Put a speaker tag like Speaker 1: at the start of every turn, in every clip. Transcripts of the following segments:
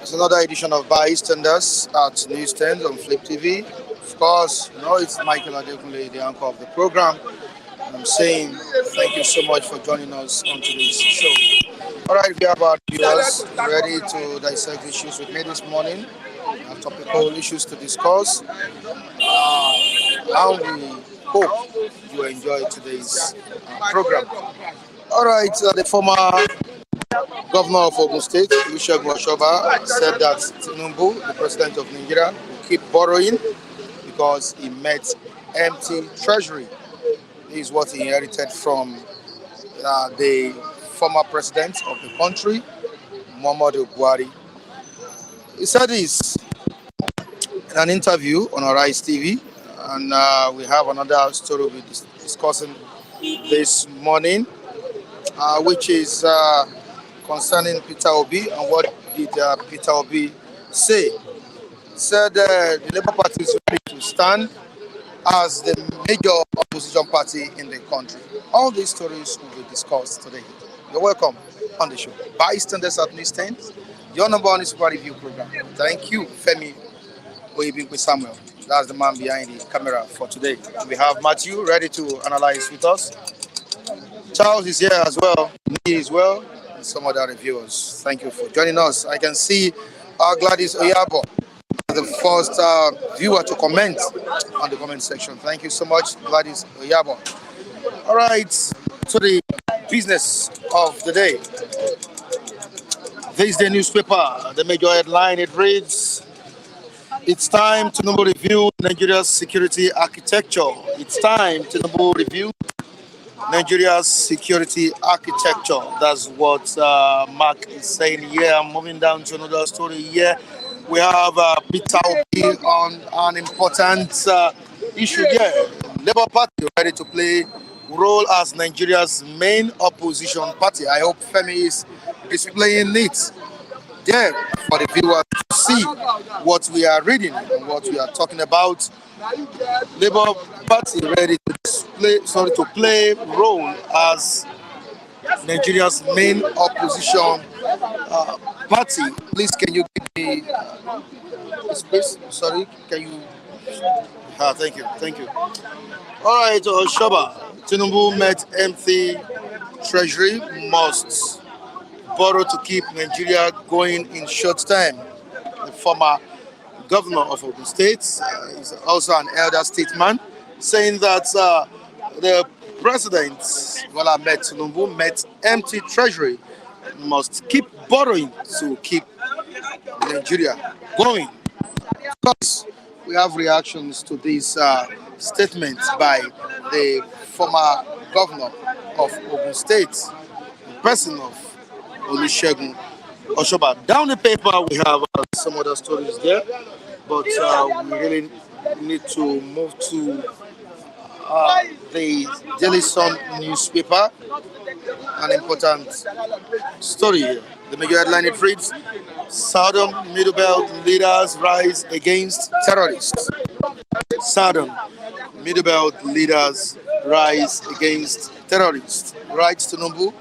Speaker 1: It's another edition of Bystanders at Newsstand on Flip TV. Of course, it's Michael Adekunle, the anchor of the program. And I'm saying thank you so much for joining us on today's show. All right, we have our viewers ready to dissect issues with me this morning. Topical issues to discuss. And we hope you enjoy today's program. All right, the former Governor of Ogun State, Olusegun Oshoba, said that Tinubu, the president of Nigeria, will keep borrowing because he met empty treasury. This is what he inherited from the former president of the country, Muhammadu Buhari. He said this in an interview on Arise TV, and we have another story we'll be discussing this morning, which is concerning Peter Obi and what did Peter Obi say. He said the Labour Party is ready to stand as the major opposition party in the country. All these stories will be discussed today. You're welcome on the show. Bystanders at Newsstand, your number one super review program. Thank you, Femi Oyebimpe Samuel. That's the man behind the camera for today. We have Matthew ready to analyze with us. Charles is here as well. Me as well. Some other reviewers. Thank you for joining us. I can see Gladys Oyabo as the the first viewer to comment on the comment section. Thank you so much, Gladys Oyabo. All right, to the business of the day. This is the newspaper. The major headline, it reads, it's time to number review Nigeria's security architecture. It's time to number review Nigeria's security architecture. That's what Mark is saying here. I'm moving down to another story here. We have Peter Obi on an important issue here. Labour Party ready to play role as Nigeria's main opposition party. I hope Femi is displaying it there for the viewers to see what we are reading and what we are talking about. Labour Party ready to play role as Nigeria's main opposition party. Please, can you give me space? Sorry, can you? Thank you. All right, Shoba. Tinubu met empty treasury, must borrow to keep Nigeria going in short time. The former governor of Ogun State is also an elder statesman, saying that the president, Bola Ahmed Tinubu, met empty treasury, must keep borrowing to keep Nigeria going. Of course, we have reactions to these statements by the former governor of Ogun State, the person of Olusegun Oshoba. Down the paper, we have some other stories there, but we really need to move to the Daily Sun newspaper. An important story here. The major headline, it reads, Southern Middle Belt leaders rise against terrorists. Southern Middle Belt leaders rise against terrorists. Writes Tinubu,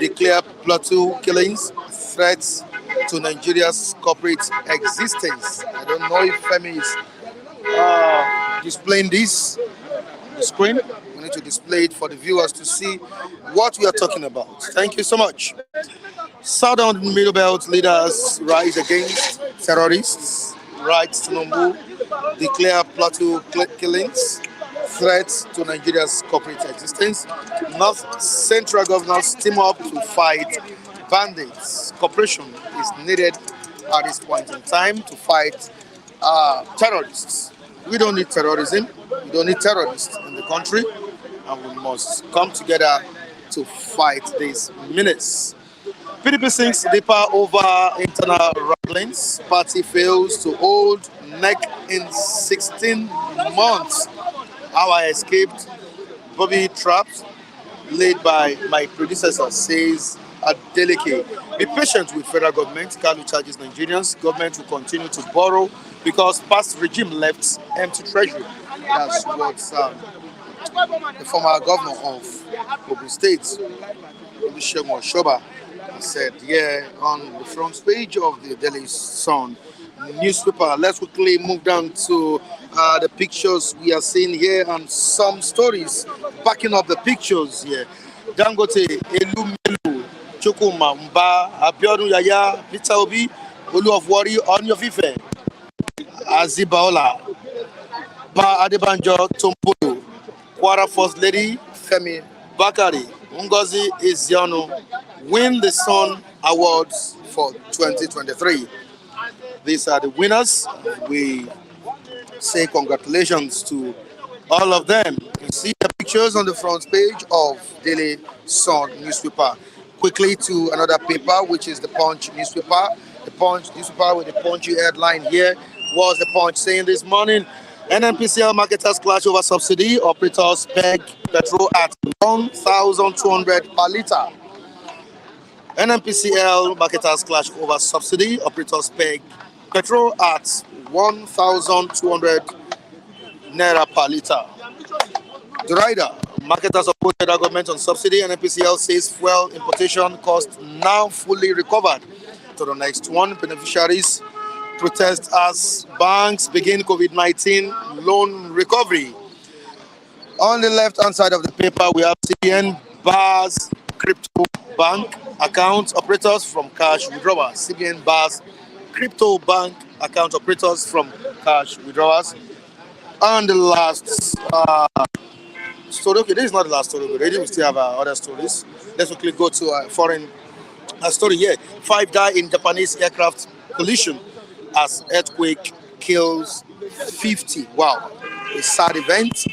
Speaker 1: declare plateau killings threats to Nigeria's corporate existence. I don't know if Femi is displaying this on the screen. We need to display it for the viewers to see what we are talking about. Thank you so much. Southern Middle Belt leaders rise against terrorists. Writes Tinubu, declare plateau killings threats to Nigeria's corporate existence. North Central governors team up to fight bandits. Cooperation is needed at this point in time to fight terrorists. We don't need terrorism. We don't need terrorists in the country, and we must come together to fight these menace. PDP sinks deeper over internal rumblings. Party fails to hold neck in 16 months. How I escaped Bobby traps laid by my predecessor, says Adeleke. Be patient with federal government. Kalu charges Nigerians. Government will continue to borrow because past regime left empty treasury. That's what the former governor of Ogun State, Olusegun Oshoba, said here on the front page of the Daily Sun newspaper. Let's quickly move down to the pictures we are seeing here and some stories backing up the pictures here. Dangote, Elumelu, Chukuma, Mba, Abiodun Yaya, Peter Obi, Olu of Wari, Onyofife, Azibaola, Ba Adebanjo, Tompolo, Kwara First Lady, Femi Bakari, Ngozi Eziano win the Sun Awards for 2023. These are the winners. We say congratulations to all of them. You can see the pictures on the front page of Daily Sun newspaper. Quickly to another paper, which is the Punch newspaper. The Punch newspaper with the punchy headline here was the Punch saying this morning, NNPCL marketers clash over subsidy. Operators peg petrol at 1,200 per litre. NNPCL marketers clash over subsidy. Operators peg petrol at 1,200 naira per litre. The rider, marketers oppose federal government on subsidy. NNPCL says fuel importation cost now fully recovered. To the next one, beneficiaries protest as banks begin COVID-19 loan recovery. On the left-hand side of the paper, we have CBN bars crypto bank account operators from cash withdrawal. CBN bars crypto bank account operators from cash withdrawals. And the last story, okay, this is not the last story, but we still have other stories. Let's quickly go to a foreign story here. 5 die in Japanese aircraft collision as earthquake kills 50. Wow, a sad event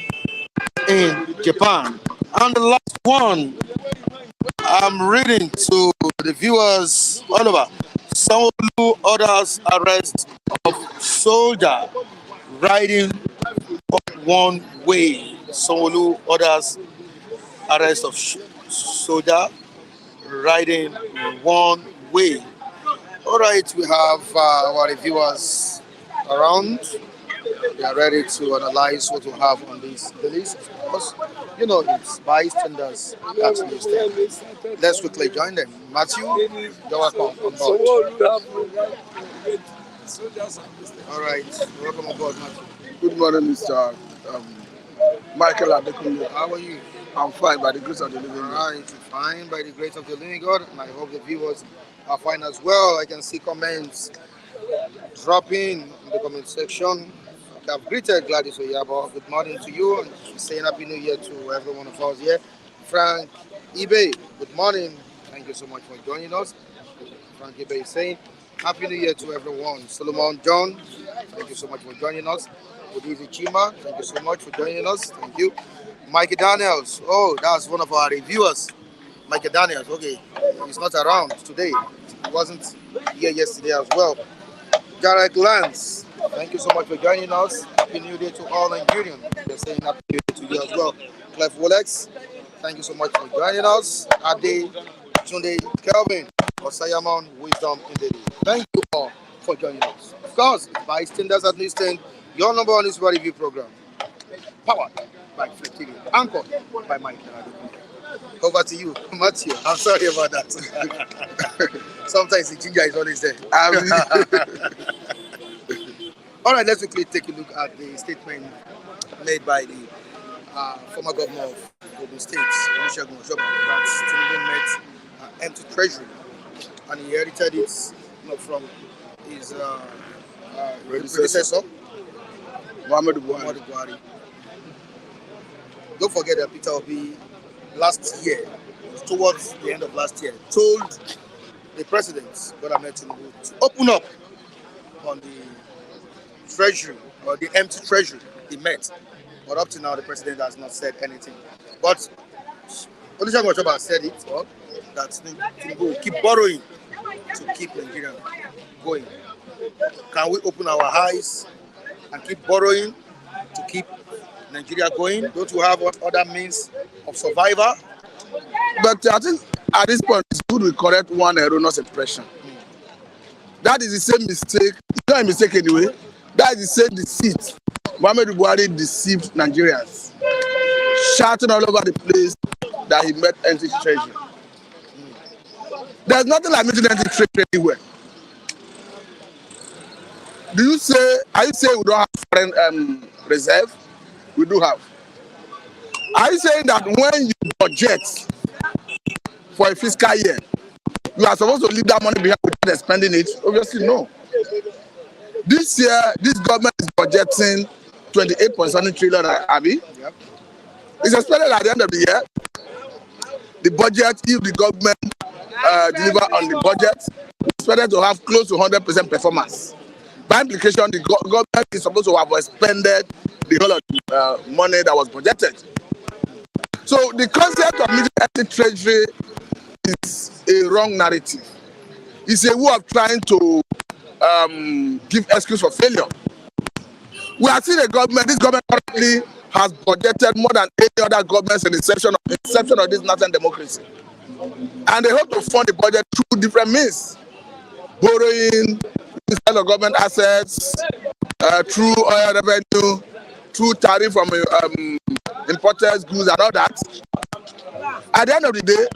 Speaker 1: in Japan. And the last one, I'm reading to the viewers all over. Sanwo-Olu orders arrest of soldier riding one way. Sanwo-Olu orders arrest of soldier riding one way. All right, we have our reviewers around. They are ready to analyze what we have on this the list. Of course, you know it's bystanders that's listed. Let's quickly join them. Matthew, you're welcome on board. All right, welcome on board, Matthew.
Speaker 2: Good morning, Mr. Michael Adekunle.
Speaker 1: How are you?
Speaker 2: I'm fine by the grace of the living God.
Speaker 1: All right, fine by the grace of the living God, and I hope the viewers are fine as well. I can see comments dropping in the comment section. I've greeted Gladys Oyabo. Good morning to you, and she's saying Happy New Year to every one of us here. Frank Ibe, good morning. Thank you so much for joining us. Frank Ibe is saying Happy New Year to everyone. Solomon John, thank you so much for joining us. Odizi Chima, thank you so much for joining us. Thank you. Mikey Daniels, oh, that's one of our reviewers. Mikey Daniels, okay, he's not around today. He wasn't here yesterday as well. Gareth Lance, thank you so much for joining us. Happy New Year to all Nigerians. They're saying Happy New Year to you as well. Clef Wolex, thank you so much for joining us. Ade, Tunde, Kelvin, Osayamon, Wisdom in the day. Thank you all for joining us. Of course, bystanders at listening, your number one is review program. Powered by Flexi, anchored by Mike. Over to you, Matthew. I'm sorry about that. Sometimes the ginger is always there. All right, let's quickly take a look at the statement made by the former governor of Ogun State, Olusegun Oshobami, that Tinubu met empty treasury, and he inherited it from his predecessor, Muhammadu Buhari. Don't forget that Peter Obi last year, towards the end of last year, told the president, Bola Ahmed Tinubu, to open up on the treasury or the empty treasury he met. But up to now, the president has not said anything. But Olusegun Oshobami said it, that Tinubu will keep borrowing to keep Nigeria going. Can we open our eyes and keep borrowing to keep Nigeria going? Don't you have other means of survival?
Speaker 2: But I think at this point, it's good we correct one erroneous impression. That is the same mistake. It's not a mistake anyway. That is the same deceit. Muhammadu Buhari deceived Nigerians, shouting all over the place that he met empty treasury. There's nothing like meeting empty treasury anywhere. Are you saying we don't have foreign reserve? We do have. Are you saying that when you budget for a fiscal year, you are supposed to leave that money behind without spending it? Obviously, no. This year, this government is budgeting 28.7 trillion, Abi. Yep. It's expected at the end of the year, the budget, if the government deliver on the budget, it's expected to have close to 100% performance. By implication, the government is supposed to have expended the whole of the money that was budgeted. So the concept of meeting treasury is a wrong narrative. It's a way of trying to give excuse for failure. We are seeing this government currently has budgeted more than any other governments in the inception of this national democracy. And they hope to fund the budget through different means. Borrowing, instead of government assets, through oil revenue, through tariff from imported goods and all that. At the end of the day,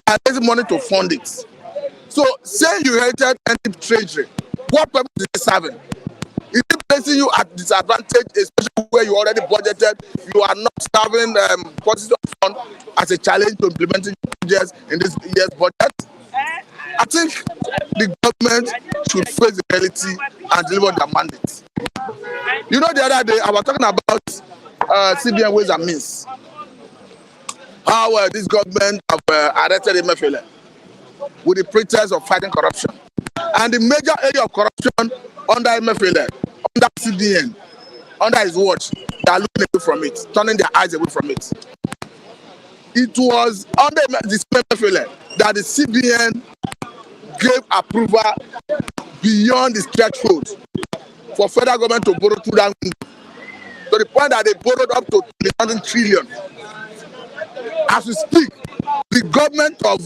Speaker 2: they are raising money to fund it. So, say you inherited empty treasury, what purpose is it serving? Is it placing you at disadvantage, especially where you already budgeted? You are not having policies of fund as a challenge to implementing projects in this year's budget. I think the government should face the reality and deliver their mandate. You know, the other day I was talking about CBN Ways and Means. How this government have arrested Emefiele with the pretext of fighting corruption. And the major area of corruption under Emefiele, under CBN, under his watch, they are looking away from it, turning their eyes away from it. It was under this Emefiele that the CBN gave approval beyond the threshold for federal government to borrow through that window, to the point that they borrowed up to 300 trillion. As we speak, the government of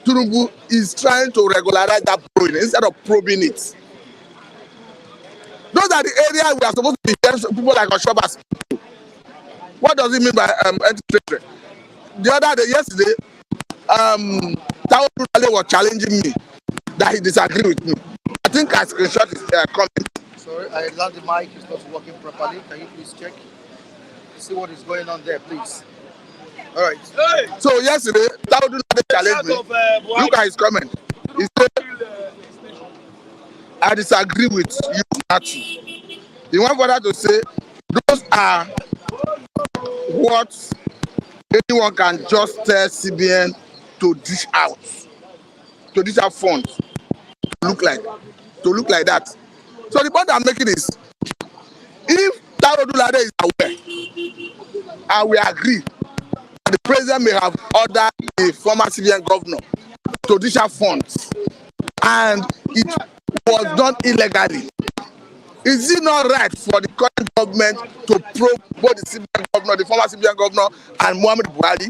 Speaker 2: Tinubu is trying to regularize that borrowing instead of probing it. Those are the areas we are supposed to be hearing people like Oshobas. What does it mean by anti-trade? The other day, yesterday, Tao Dudale was challenging me that he disagreed with me. I think I screenshot his comment.
Speaker 1: Sorry, I learned the mic is not working properly. Can you please check? See what is going on there, please. All right.
Speaker 2: Hey. So yesterday, Tao Dudale challenged me. Look at his comment. He said, I disagree with you, Natu. He went further to say, those are what anyone can just tell CBN to dish out funds to look like that. So the point I'm making is, if Tao Dudale is aware, and we agree that the president may have ordered the former CBN governor to dish out funds, and it was done illegally, is it not right for the current government to probe both the CBN governor, the former CBN governor, and Muhammad Buhari?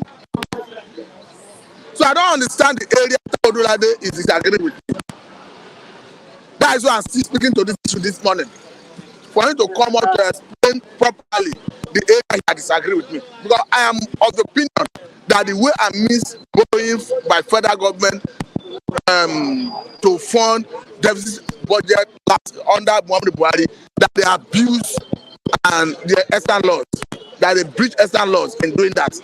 Speaker 2: So I don't understand the area Tao Dudale is disagreeing with me. That is why I'm still speaking to this issue this morning, for him to come out to explain properly the area he disagrees with me. Because I am of the opinion that the way I miss borrowing by federal government to fund deficit budget under Muhammad Buhari, that they abuse and the extant laws, that they breach extant laws in doing that.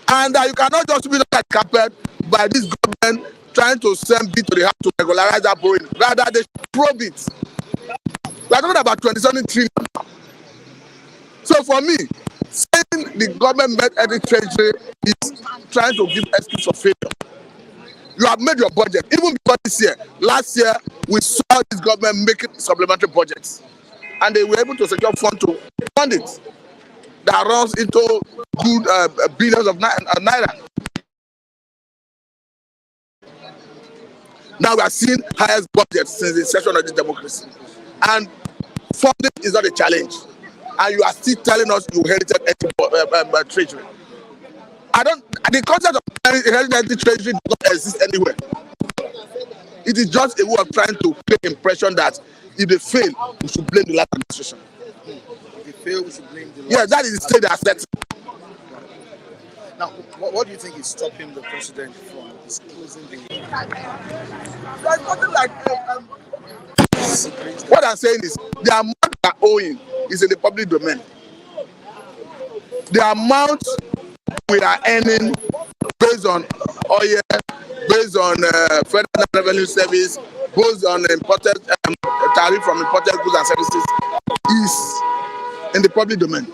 Speaker 2: And you cannot just be like carpet by this government trying to send bill to the house to regularize that borrowing. Rather, they should probe it. We are talking about 27 trillion. So for me, saying the government met every treasury is trying to give excuse for failure. You have made your budget. Even before this year, last year, we saw this government making supplementary budgets. And they were able to secure funds to fund it. That runs into good billions of naira. Now we are seeing highest budget since the inception of the democracy. And funding is not a challenge. And you are still telling us you inherited a treasury. The concept of inherited treasury does not exist anywhere. It is just a way of trying to create the impression that if they fail, we should blame the last administration.
Speaker 1: If they fail, we should blame the last.
Speaker 2: Yeah, that is the state they are setting.
Speaker 1: Now, what do you think is stopping the president from disclosing the...
Speaker 2: There's nothing like... What I'm saying is, the amount they are owing is in the public domain. The amount we are earning based on oil, based on Federal Revenue Service, based on imported tariff from imported goods and services, is in the public domain.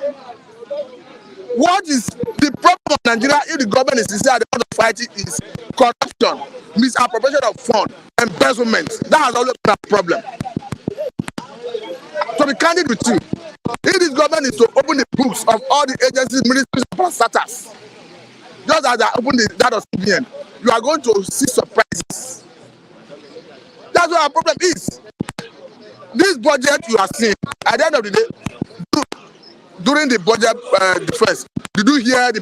Speaker 2: What is the problem of Nigeria if the government is sincere at the point of fighting is corruption, misappropriation of funds, embezzlement? That has always been a problem. To be candid with you, if this government is to open the books of all the agencies, ministries, and status, just as they open that of CBN, you are going to see surprises. That's what our problem is. This budget you are seeing, at the end of the day, during the budget defense, did you hear the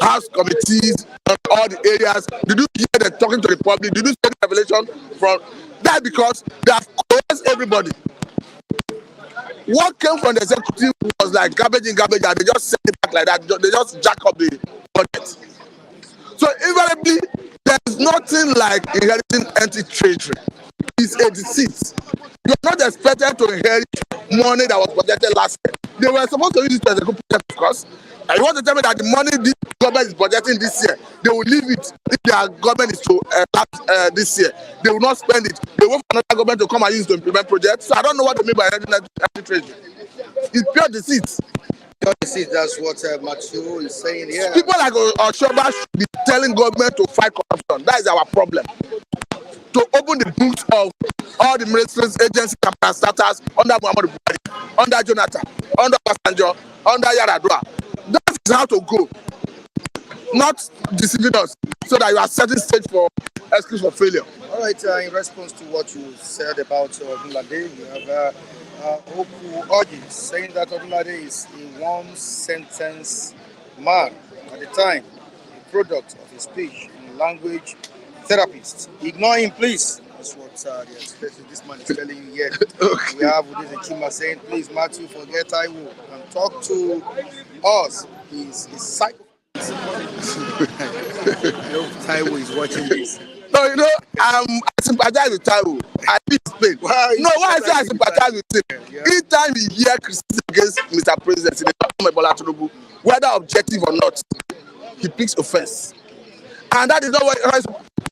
Speaker 2: House committees on all the areas? Did you hear them talking to the public? Did you see the revelation from that? Because they have coerced everybody. What came from the executive was like garbage in, garbage out. They just send it back like that. They just jack up the budget. So invariably, there's nothing like inheriting anti-treasury. is a deceit. You are not expected to inherit money that was budgeted last year. They were supposed to use it as a good project, of course. And you want to tell me that the money this government is budgeting this year, they will leave it if their government is to lapse this year. They will not spend it. They wait for another government to come and use it to implement projects. So I don't know what they mean by treasury. It's pure deceit.
Speaker 1: Pure deceit, that's what Matthew is saying here.
Speaker 2: People like Oshoba should be telling government to fight corruption. That is our problem. To open the books of all the ministries, agencies, and parastatals under Muhammadu Buhari, under Jonathan, under Obasanjo, under Yaradua. That is how to go. Not deceiving us so that you are setting stage for excuse for failure.
Speaker 1: All right, in response to what you said about Odunlade, you have Oku Oji saying that Odunlade is a one-sentence man at the time, a product of his speech and language therapist. Ignore him, please. That's what this man is telling you here. Okay. We have Udeze Chima saying, please, Matthew, forget Taiwo and talk to us. He's psycho. I hope Taiwo is watching this.
Speaker 2: No, you know, I sympathize with Taiwo. I feel pain. Why I say I sympathize with him? Yeah. Each time he hear criticism against Mr. President, whether objective or not, he picks offense. And that is not what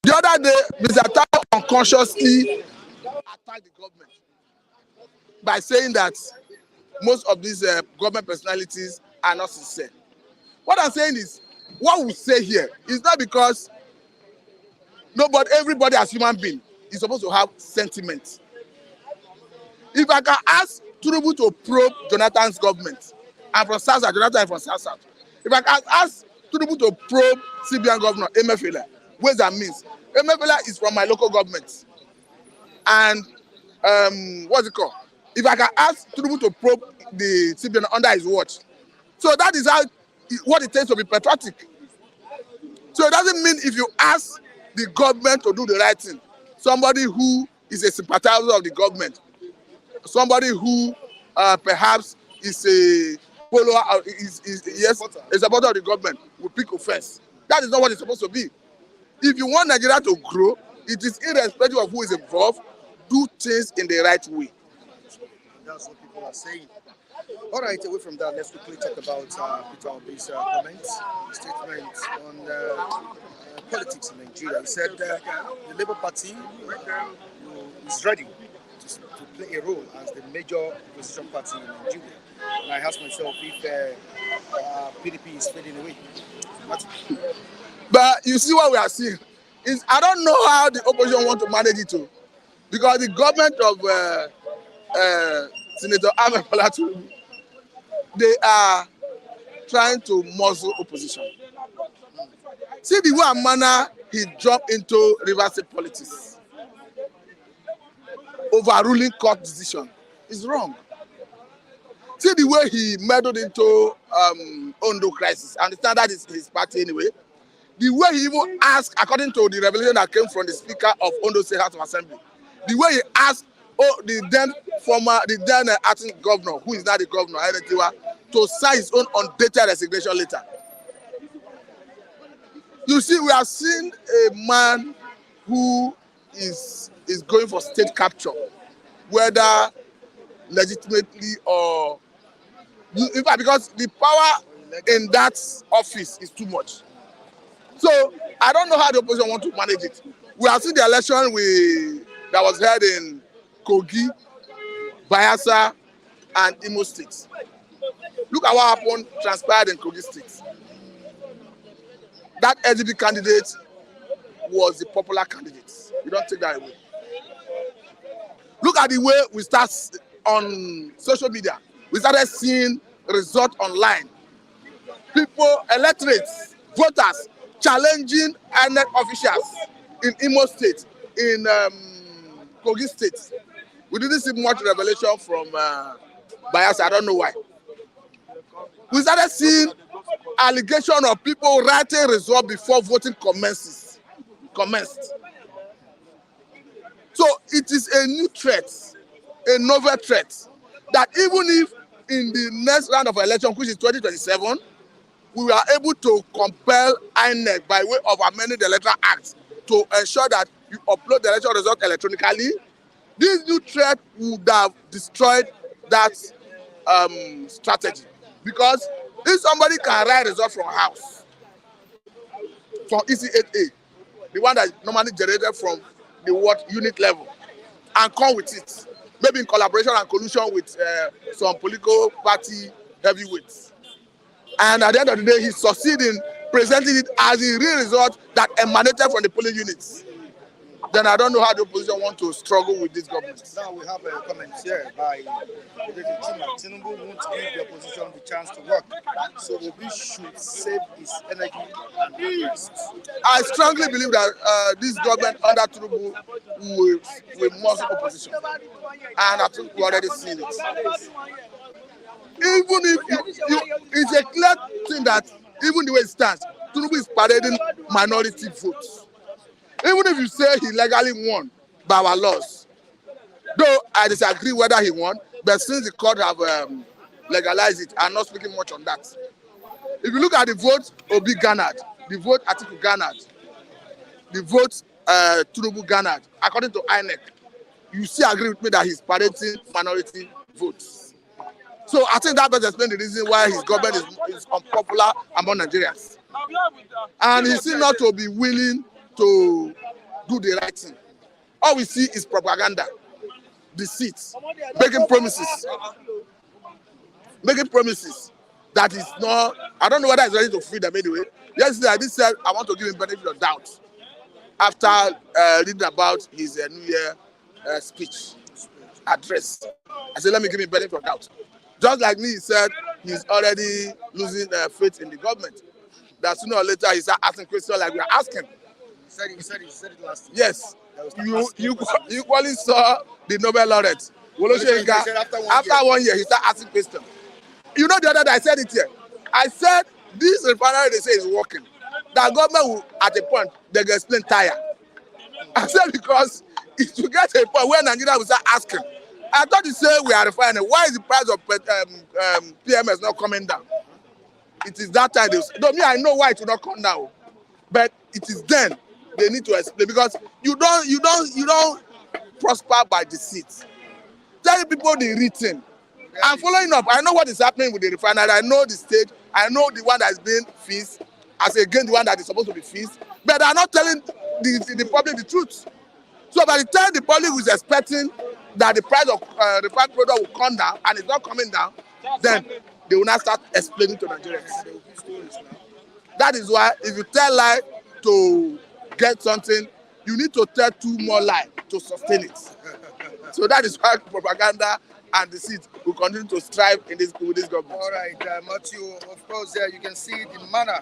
Speaker 2: the other day, Mr. Taiwo unconsciously attacked the government by saying that most of these government personalities are not sincere. What I'm saying is, what we say here is not because everybody as human being is supposed to have sentiments. If I can ask Tinubu to probe Jonathan's government, and from South, Jonathan from South. If I can ask Tinubu to probe CBN governor, Emefiele, ways and means. Emefiele is from my local government. And what's it called? If I can ask Tinubu to probe the CBN under his watch. So that is what it takes to be patriotic. So it doesn't mean if you ask the government to do the right thing, somebody who is a sympathizer of the government, somebody who perhaps is a follower, a supporter of the government, will pick offense. That is not what it's supposed to be. If you want Nigeria to grow, it is irrespective of who is involved, do things in the right way.
Speaker 1: That's what people are saying. All right, away from that, let's quickly talk about Peter Obi's comments, statements on politics in Nigeria. He said the Labour Party is ready to play a role as the major opposition party in Nigeria. And I ask myself if PDP is fading away.
Speaker 2: But you see what we are seeing is I don't know how the opposition want to manage it too, because the government of Senator Ahmed Bola Tinubu, they are trying to muzzle opposition. See the way and manner he dropped into Rivers State politics, overruling court decision, is wrong. See the way he meddled into Ondo crisis. I understand that is his party anyway. The way he even asked, according to the revelation that came from the Speaker of Ondo State House of Assembly, the way he asked the then acting governor, who is now the governor, to sign his own undated resignation letter. You see, we have seen a man who is going for state capture, whether legitimately or in fact, because the power in that office is too much. So I don't know how the opposition want to manage it. We have seen the election that was held in Kogi, Bayelsa, and Imo State. Look at what happened, transpired in Kogi State. That SDP candidate was the popular candidate. You don't take that away. Look at the way we start on social media. We started seeing results online. People, electorates, voters, challenging INEC officials in Imo State, in Kogi State. We didn't see much revelation from Bayelsa. I don't know why. We started seeing allegation of people writing results before voting commenced. So it is a new threat, a novel threat, that even if in the next round of election, which is 2027, we were able to compel INEC by way of amending the Electoral Act to ensure that you upload the election result electronically. This new threat would have destroyed that strategy, because if somebody can write result from house, from EC8A, the one that is normally generated from the unit level, and come with it, maybe in collaboration and collusion with some political party heavyweights, and at the end of the day, he succeeded in presenting it as the real result that emanated from the polling units, then I don't know how the opposition want to struggle with this government.
Speaker 1: Now we have a comment here by Tinubu won't give the opposition the chance to work, so Obi should save his energy and rest.
Speaker 2: I strongly believe that this government under Tinubu will muscle opposition, and I think we already seen it. Even if it's a clear thing that even the way it stands, Tinubu is parading minority votes. Even if you say he legally won by our laws, though I disagree whether he won, but since the court have legalized it, I'm not speaking much on that. If you look at the vote Obi garnered, the vote Atiku garnered, the vote Tinubu garnered, according to INEC, you still agree with me that he's parading minority votes. So I think that does explain the reason why his government is unpopular among Nigerians. And he seems not to be willing to do the right thing. All we see is propaganda, deceit, making promises that is not, I don't know whether he's ready to feed them anyway. Yesterday I did say I want to give him benefit of doubt after reading about his New Year speech, address. I said, let me give him benefit of doubt. Just like me, he said he's already losing faith in the government. That sooner or later he start asking questions like we are asking.
Speaker 1: He said it last time.
Speaker 2: Yes. You equally saw the Nobel laureate. After 1 year, he started asking questions. You know the other day, I said it here. I said, this refinery they say is working. The government will, at a point, they will explain tire. I said because it will get to a point where Nigeria will start asking. I thought you say we are refining. Why is the price of PMS not coming down? It is that time. I know why it will not come down. But it is then they need to explain, because you don't prosper by deceit. Tell people the written. I'm following up. I know what is happening with the refinery. I know the stage. I know the one that is being feased as against the one that is supposed to be feased. But they are not telling the public the truth. So by the time the public was expecting that the price of refined product will come down and it's not coming down, then they will not start explaining to Nigerians. That is why if you tell lie to get something, you need to tell 2 more lies to sustain it. So that is why propaganda and deceit will continue to strive with this government.
Speaker 1: All right, Matthew, of course, you can see the manner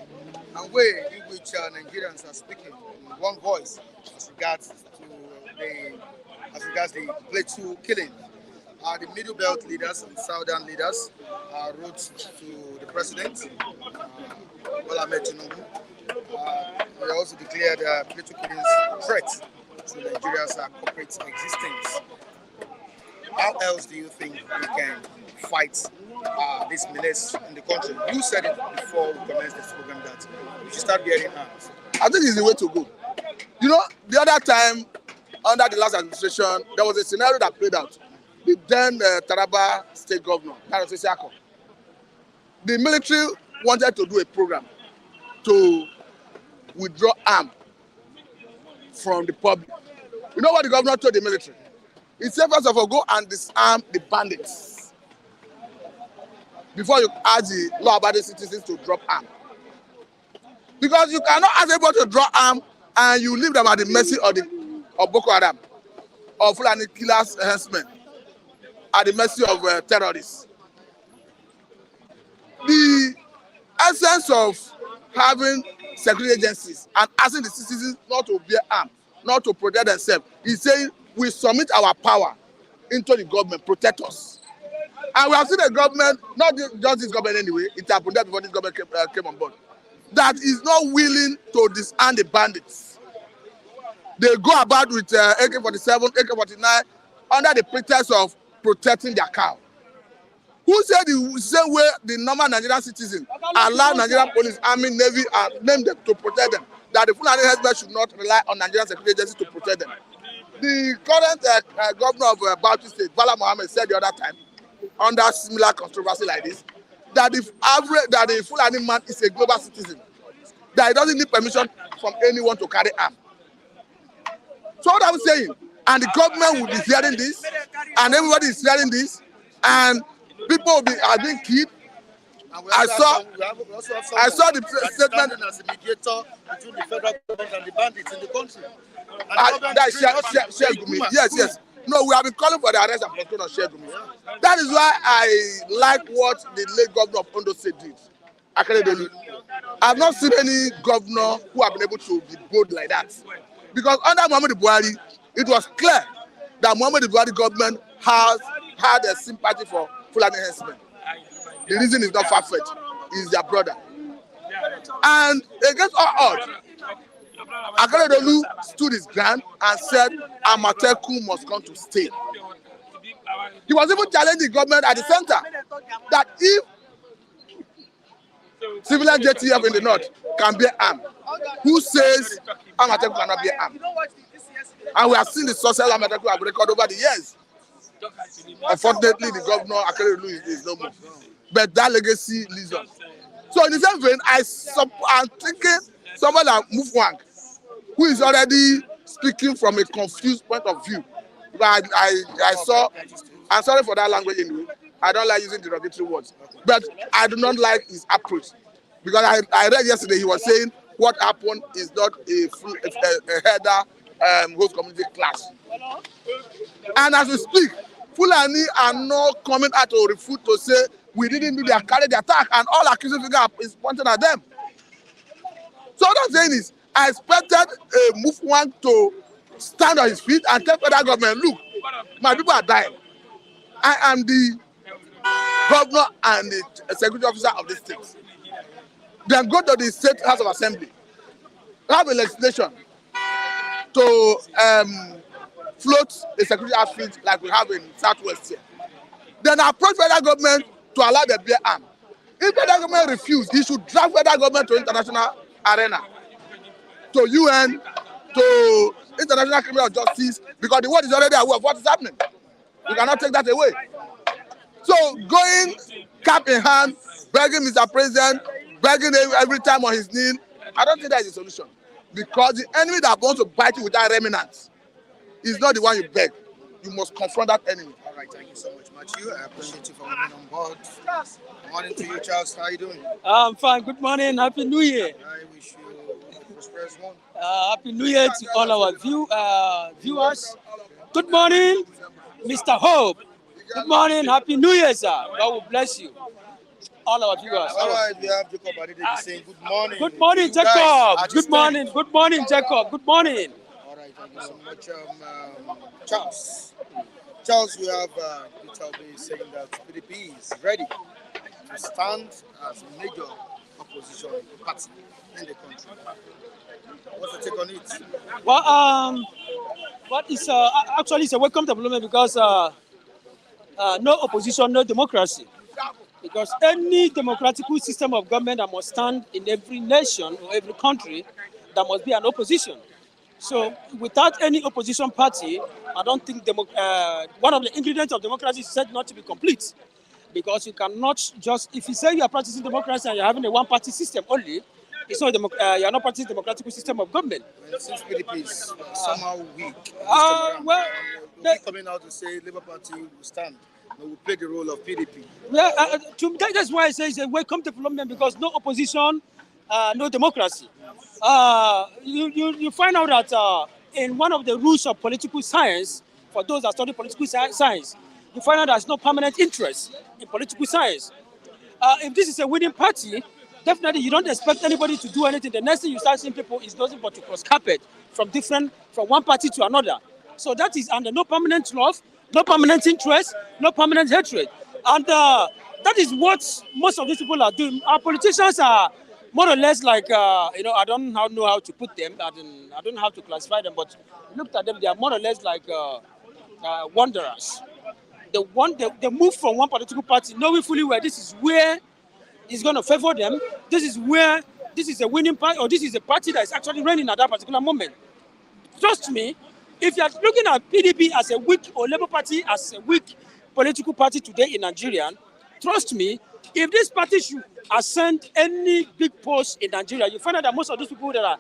Speaker 1: and way in which Nigerians are speaking in one voice as regards the Plateau killing. The Middle Belt leaders and Southern leaders wrote to the president, Bola Tinubu. They also declared Plateau killings threat to Nigeria's corporate existence. How else do you think we can fight this menace in the country? You said it before we commenced this program that we should start bearing arms.
Speaker 2: I think it's the way to go. You know, the other time under the last administration, there was a scenario that played out. The then Taraba state governor, the military wanted to do a program to withdraw arms from the public. You know what the governor told the military? He said, first of all, go and disarm the bandits before you ask the law-abiding citizens to drop arms. Because you cannot ask everybody to drop arms and you leave them at the mercy of Boko Haram or Fulani killers, herdsmen, at the mercy of terrorists. The essence of having security agencies and asking the citizens not to bear arms, not to protect themselves, is saying we submit our power into the government, protect us. And we have seen a government, not just this government anyway, it happened there before this government came on board, that is not willing to disarm the bandits. They go about with AK-47, AK-49 under the pretext of protecting their cow. Who said the same way the normal Nigerian citizen allow Nigerian police, army, navy, and name them to protect them? that the Fulani herdsmen should not rely on Nigerian security agencies to protect them. The current governor of Bauchi State, Bala Mohammed, said the other time, under similar controversy like this, that the Fulani man is a global citizen, that he doesn't need permission from anyone to carry arms. So what I'm saying, and the government will be hearing this, and everybody is hearing this, and people are being killed. I saw the statement
Speaker 1: as a mediator between the federal government and the bandits in the country.
Speaker 2: Yes. No, we have been calling for the arrest and prosecution of Shegumi. Yeah. That is why I like what the late governor of Ondo State did. Akeredolu. I have not seen any governor who have been able to be bold like that. Because under Muhammadu Buhari, it was clear that Muhammadu Buhari government has had a sympathy for Fulani herdsmen. The reason is not far-fetched. He's their brother. And against all odds, Akeredolu stood his ground and said Amateku must come to stay. He was even challenging the government at the center that if civilian JTF in the north can bear arms, who says Amateku cannot bear arms? And we have seen the success Amateku have recorded over the years. Unfortunately, the governor Akeredolu is no more. But that legacy lives on. So in the same vein, I'm thinking someone like Mufwang, who is already speaking from a confused point of view. But I'm sorry for that language anyway. I don't like using derogatory words. But I do not like his approach. Because I read yesterday he was saying what happened is not a header host community clash. And as we speak, Fulani are not coming out to refute to say we didn't do their carry the attack, and all accusing figure is pointing at them. So what I'm saying is, I expected Mufwang to stand on his feet and tell federal government, look, my people are dying. I am the governor and the security officer of this state. Then go to the State House of Assembly, have a legislation to float a security outfit like we have in Southwest here. Then approach federal government to allow the bear arm. If federal government refuses, he should drag federal government to international arena, to UN, to International Criminal Justice, because the world is already aware of what is happening. You cannot take that away. So going cap in hand, begging Mr. President, begging him every time on his knee, I don't think that is a solution. Because the enemy that wants to bite you without remnants is not the one you beg. You must confront that enemy.
Speaker 1: All right, thank you so much, Matthew. I appreciate you for coming on board. Good morning to you, Charles. How are you doing?
Speaker 3: I'm fine. Good morning. Happy New Year.
Speaker 1: I wish you a prosperous one.
Speaker 3: Happy New Year to all our viewers. Good morning, Mr. Hope. Good morning. Happy New Year, sir. God will bless you. All our viewers.
Speaker 1: All right, we have Jacob Adede saying good morning.
Speaker 3: Good morning, Jacob. Good morning. Good morning, Jacob. Good morning.
Speaker 1: All right, thank you so much, Charles. Charles, we have Peter Obi saying that PDP is ready to stand as major opposition party in the country. What's your take on it?
Speaker 3: Well, what is actually it's a welcome development because no opposition, no democracy. Because any democratic system of government that must stand in every nation or every country, there must be an opposition. So without any opposition party, I don't think one of the ingredients of democracy is said not to be complete. Because you cannot just, if you say you are practicing democracy and you're having a one-party system only, it's not you are not practicing democratic system of government.
Speaker 1: Well, since PDP is somehow weak,
Speaker 3: well,
Speaker 1: they're coming out to say Labour Party will stand. They will play the role of PDP.
Speaker 3: Yeah, that's why I say it's a welcome development because no opposition, no democracy. You find out that in one of the rules of political science, for those that study political science, you find out there's no permanent interest in political science. If this is a winning party, definitely you don't expect anybody to do anything. The next thing you start seeing people is nothing but to cross carpet from one party to another. So that is under no permanent love, no permanent interest, no permanent hatred. And that is what most of these people are doing. Our politicians are more or less like, I don't know how to put them. I don't know how to classify them, but look at them, they are more or less like wanderers. They move from one political party knowing fully well this is where it's going to favor them. This is where this is a winning party or this is a party that is actually reigning at that particular moment. Trust me, if you are looking at PDP as a weak or Labour Party as a weak political party today in Nigeria, trust me, if this party should ascend any big post in Nigeria, you find out that most of those people that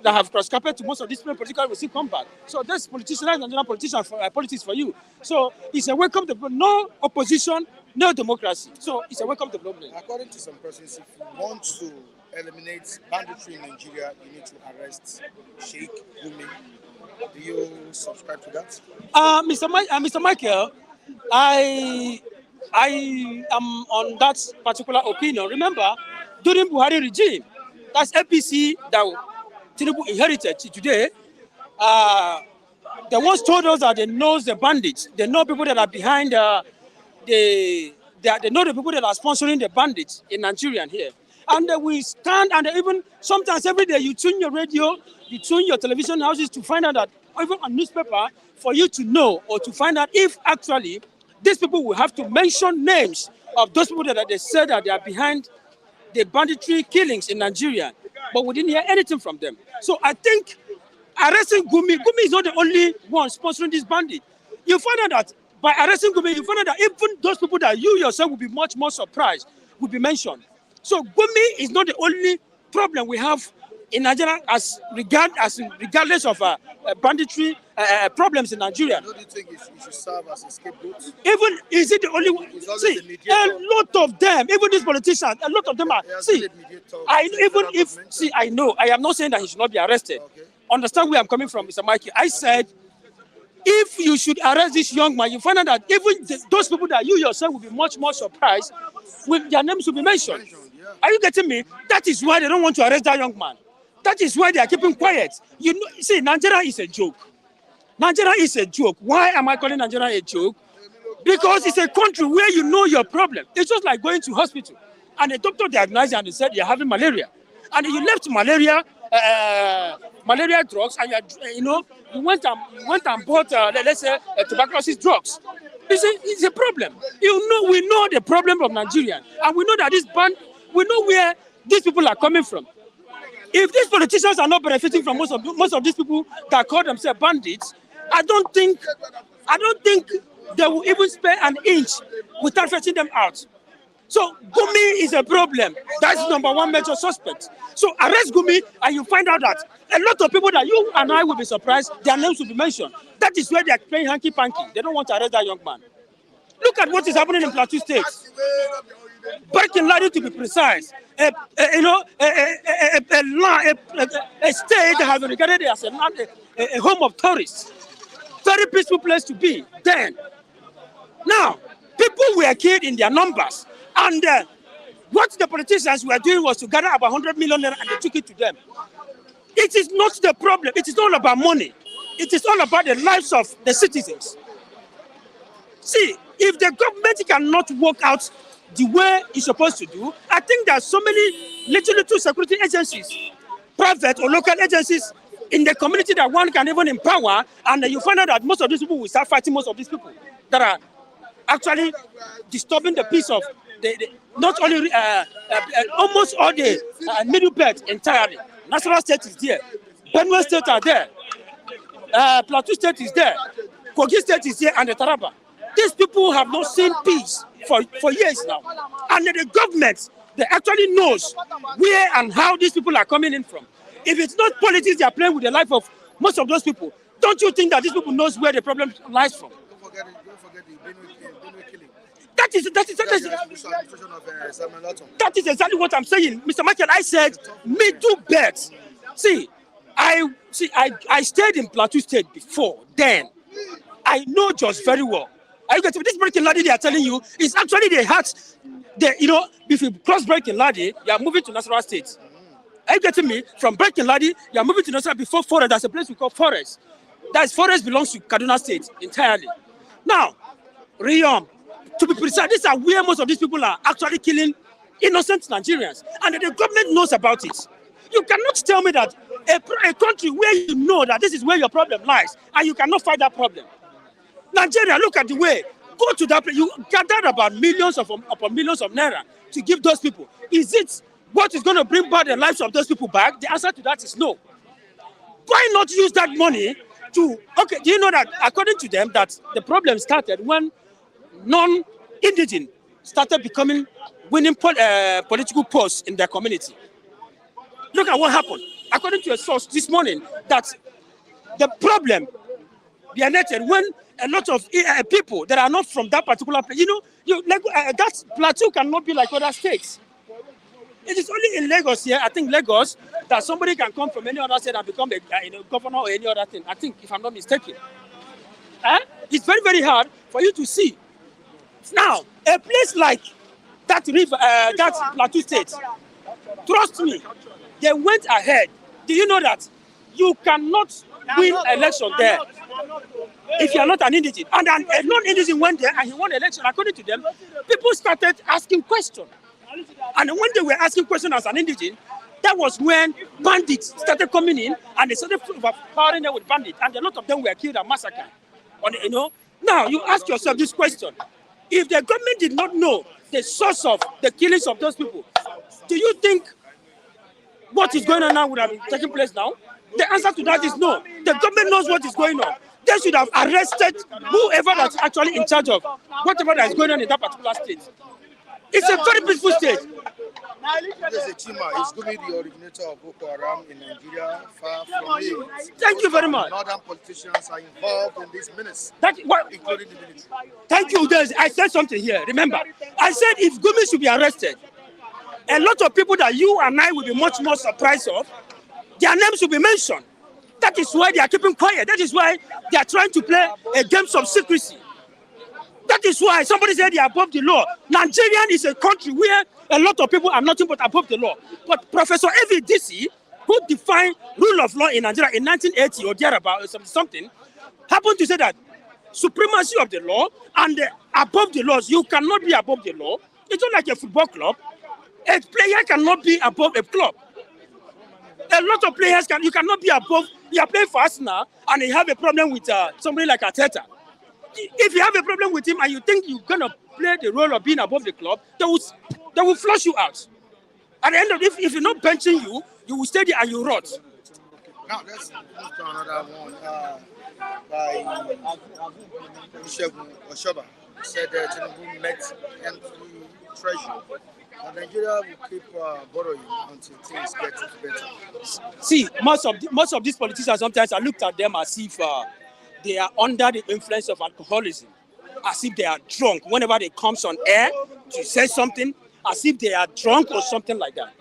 Speaker 3: have cross-carpet to most of these political will still come back. So that's politician, Nigerian politician for politics for you. So it's a welcome to no opposition, no democracy. So it's a welcome development.
Speaker 1: According to some persons, if you want to eliminate banditry in Nigeria, you need to arrest Sheikh Gumi. Do you subscribe to that?
Speaker 3: Mr. Michael, I am on that particular opinion. Remember, during Buhari regime, that's APC that Tinubu inherited today. They once told us that they know the bandits. They know people that are behind they know the people that are sponsoring the bandits in Nigeria here. And we stand, and even sometimes every day you tune your radio, you tune your television houses to find out that, even on newspaper, for you to know or to find out if actually these people will have to mention names of those people that they said that they are behind the banditry killings in Nigeria. But we didn't hear anything from them. So I think arresting Gumi is not the only one sponsoring this bandit. You find out that by arresting Gumi, you find out that even those people that you yourself will be much more surprised will be mentioned. So Gumi is not the only problem we have in Nigeria regardless of banditry problems in Nigeria.
Speaker 1: Don't you think it should serve as a scapegoat?
Speaker 3: Even, is it the only one? See, a lot of them, even these politicians, a lot of them are, see, I know, I am not saying that he should not be arrested.
Speaker 1: Okay.
Speaker 3: Understand where I'm coming from, Mr. Mikey. I said, if you should arrest this young man, you find out that even those people that you yourself will be much more surprised when their names will be mentioned.
Speaker 1: Yeah.
Speaker 3: Are you getting me? That is why they don't want to arrest that young man. That is why they are keeping quiet. You know, see, Nigeria is a joke. Nigeria is a joke. Why am I calling Nigeria a joke? Because it's a country where you know your problem. It's just like going to hospital and the doctor diagnosed you and they said you're having malaria. And you left malaria drugs, and you went and bought let's say tuberculosis drugs. You see, it's a problem. We know the problem of Nigeria, and we know that we know where these people are coming from. If these politicians are not benefiting from most of these people that call themselves bandits, I don't think they will even spare an inch without fetching them out. So Gumi is a problem. That's number one major suspect. So arrest Gumi and you find out that a lot of people that you and I will be surprised, their names will be mentioned. That is where they are playing hanky-panky. They don't want to arrest that young man. Look at what is happening in Plateau State. Breaking Ladi, to be precise. A state that has been regarded as a home of tourists. Very peaceful place to be then. Now, people were killed in their numbers. And what the politicians were doing was to gather about 100 million naira and they took it to them. It is not the problem. It is all about money. It is all about the lives of the citizens. See, if the government cannot work out the way it's supposed to do, I think there are so many little security agencies, private or local agencies in the community that one can even empower, and you find out that most of these people will start fighting most of these people that are actually disturbing the peace of not only almost all the middle belt entirely. National State is there, Benue State are there, Plateau State is there, Kogi State is there, and the Taraba. These people have not seen peace for years now, and the government, they actually knows where and how these people are coming in from. If it's not politics they are playing with the life of most of those people, don't you think that these people knows where the problem lies from?
Speaker 1: Don't forget the Benue killing.
Speaker 3: That is exactly what I'm saying, Mr. Michael. I said middle belt. See, I stayed in Plateau State before. Then I know just very well. Are you getting this Breaking Ladi they are telling you is actually the heart. If you cross Breaking Ladi, you are moving to Nasarawa State. Are you getting me? From Breaking Ladi, you are moving to Nasarawa before Forest. There's a place we call Forest. That Forest belongs to Kaduna State entirely. Now, Riyom, to be precise, these are where most of these people are actually killing innocent Nigerians. And the government knows about it. You cannot tell me that a country where you know that this is where your problem lies, and you cannot fight that problem. Nigeria, look at the way. Go to that place. You gathered about millions of naira to give those people. Is it what is going to bring back the lives of those people back? The answer to that is no. Why not use that money to, okay, do you know that according to them that the problem started when non-indigenous started becoming winning political posts in their community? Look at what happened. According to a source this morning, that the problem began when a lot of people that are not from that particular place, that plateau cannot be like other states. It is only in Lagos here, I think Lagos, that somebody can come from any other state and become a governor or any other thing. I think, if I'm not mistaken. It's very, very hard for you to see. Now, a place like that river, that plateau state, trust me, they went ahead. Do you know that you cannot win election there if you are not an indigene? And a non-indigene went there and he won the election. According to them, people started asking questions. And when they were asking questions as an indigene, that was when bandits started coming in and they started powering them with bandits. And a lot of them were killed and massacred. Now you ask yourself this question. If the government did not know the source of the killings of those people, do you think what is going on now would have been taking place now? The answer to that is no. The government knows what is going on. They should have arrested whoever that's actually in charge of whatever that is going on in that particular state. It's a very peaceful state.
Speaker 1: There's a Chima. Is Gumi the originator of Boko Haram in Nigeria? Far from it.
Speaker 3: Thank you very much.
Speaker 1: Northern politicians are involved in this menace, including the military.
Speaker 3: Thank you. I said something here. Remember, I said if Gumi should be arrested, a lot of people that you and I will be much more surprised of, their names will be mentioned. That is why they are keeping quiet. That is why they are trying to play a game of secrecy. That is why somebody said they are above the law. Nigeria is a country where a lot of people are nothing but above the law. But Professor Evi Disi, who defined rule of law in Nigeria in 1980 or thereabout or something, happened to say that supremacy of the law and above the laws, you cannot be above the law. It's not like a football club. A player cannot be above a club. A lot of players you cannot be above. You are playing for Arsenal and you have a problem with somebody like Arteta. If you have a problem with him and you think you're gonna play the role of being above the club, they will flush you out. At the end of it, if you're not benching you, you will stay there and you rot.
Speaker 1: Now let's move to another one by Olusegun Oshoba. He said that Tinubu met M3 Treasury. And Nigeria will keep borrowing until things get better.
Speaker 3: See, most of these politicians, sometimes I looked at them as if they are under the influence of alcoholism, as if they are drunk whenever they come on air to say something, as if they are drunk or something like that.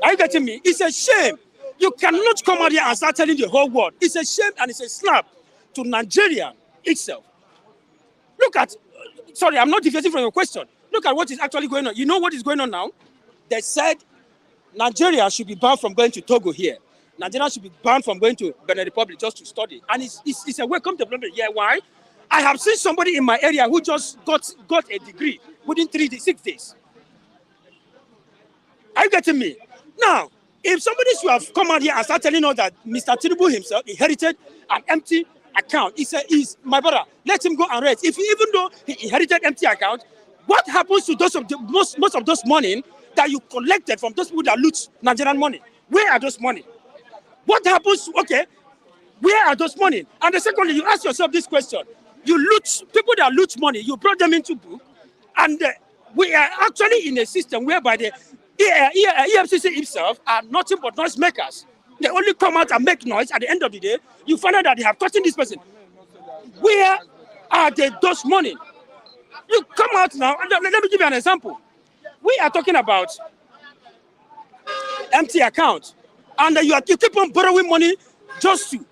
Speaker 3: Are you getting me? It's a shame. You cannot come out here and start telling the whole world. It's a shame and it's a slap to Nigeria itself. Look at, sorry, I'm not deviating from your question. Look at what is actually going on. You know what is going on now? They said Nigeria should be banned from going to Togo here. Nigeria should be banned from going to Benin Republic just to study. And it's a welcome development. Yeah, why? I have seen somebody in my area who just got a degree within 6 days. Are you getting me? Now, if somebody should have come out here and start telling us that Mr. Tinubu himself inherited an empty account, he said, my brother, let him go and rest. Even though he inherited empty account, what happens to those of the most of those money that you collected from those people that loot Nigerian money? Where are those money? What happens? Okay, where are those money? And secondly, you ask yourself this question: you loot people that loot money, you brought them into book, and we are actually in a system whereby the EFCC itself are nothing but noise makers. They only come out and make noise. At the end of the day, you find out that they have gotten this person. Where are those money? You come out now, and let me give you an example. We are talking about empty account, and you keep on borrowing money just to.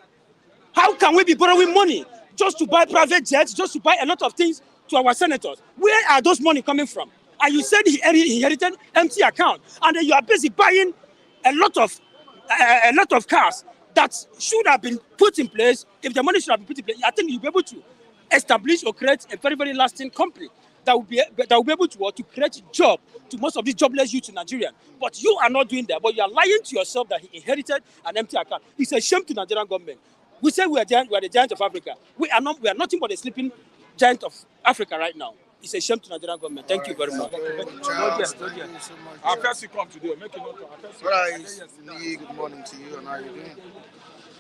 Speaker 3: How can we be borrowing money just to buy private jets, just to buy a lot of things to our senators? Where are those money coming from? And you said he inherited empty account, and then you are busy buying a lot of cars that should have been put in place. If the money should have been put in place, I think you'll be able to establish or create a very, very lasting company that will be able to create a job to most of these jobless youth in Nigeria. But you are not doing that. But you are lying to yourself that he inherited an empty account. It's a shame to Nigerian government. We say we are the giant of Africa. We are nothing but a sleeping giant of Africa right now. It's a shame to Nigerian government. Thank you very much.
Speaker 1: Charles, thank you so much.
Speaker 2: Our first come today. Make it not our first.
Speaker 1: Right. Lee, good morning to you, and how are you doing?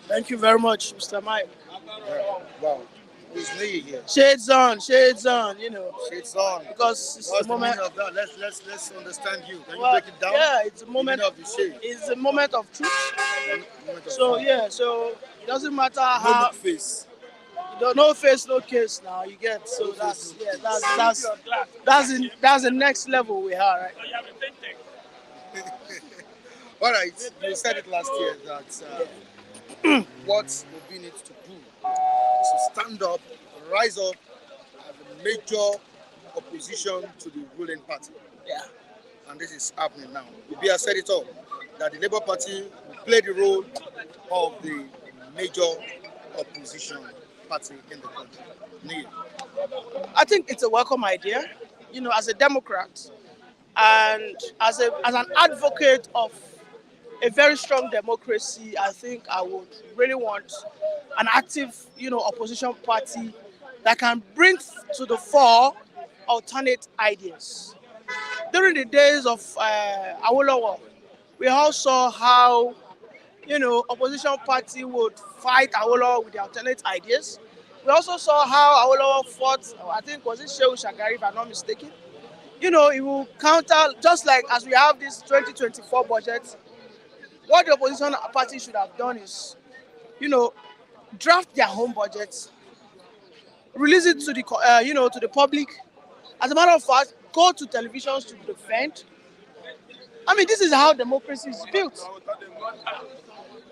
Speaker 4: Thank you very much, Mr. Mike.
Speaker 1: Yeah. Wow. Who's Lee here?
Speaker 4: Shades on, you know,
Speaker 1: Shades on.
Speaker 4: because it's
Speaker 1: What's
Speaker 4: the
Speaker 1: the meaning
Speaker 4: moment.
Speaker 1: of that? Let's understand you. Can you
Speaker 4: Well,
Speaker 1: break it down?
Speaker 4: yeah, it's a
Speaker 1: The
Speaker 4: moment.
Speaker 1: meaning of the shade.
Speaker 4: It's a moment of truth.
Speaker 1: Moment of
Speaker 4: So
Speaker 1: fun.
Speaker 4: yeah, so it doesn't matter
Speaker 1: No
Speaker 4: how.
Speaker 1: look face.
Speaker 4: No face, no case. Now you get. So that's that's the next level we are, right?
Speaker 1: All right. You said it last year that what Obi needs to do is to stand up, rise up as a major opposition to the ruling party.
Speaker 4: Yeah.
Speaker 1: And this is happening now. Obi has said it all, that the Labour Party will play the role of the major opposition party in the country. Neil.
Speaker 4: I think it's a welcome idea. You know, as a Democrat and as an advocate of a very strong democracy, I think I would really want an active, you know, opposition party that can bring to the fore alternate ideas. During the days of Awolowo, we all saw how, you know, opposition party would fight Awolowo with the alternate ideas. We also saw how Awolowo fought, I think, was it Shehu Shagari, if I'm not mistaken. You know, it will counter, just like as we have this 2024 budget, what the opposition party should have done is, you know, draft their own budget, release it to the, you know, to the public. As a matter of fact, go to televisions to defend. I mean, this is how democracy is built.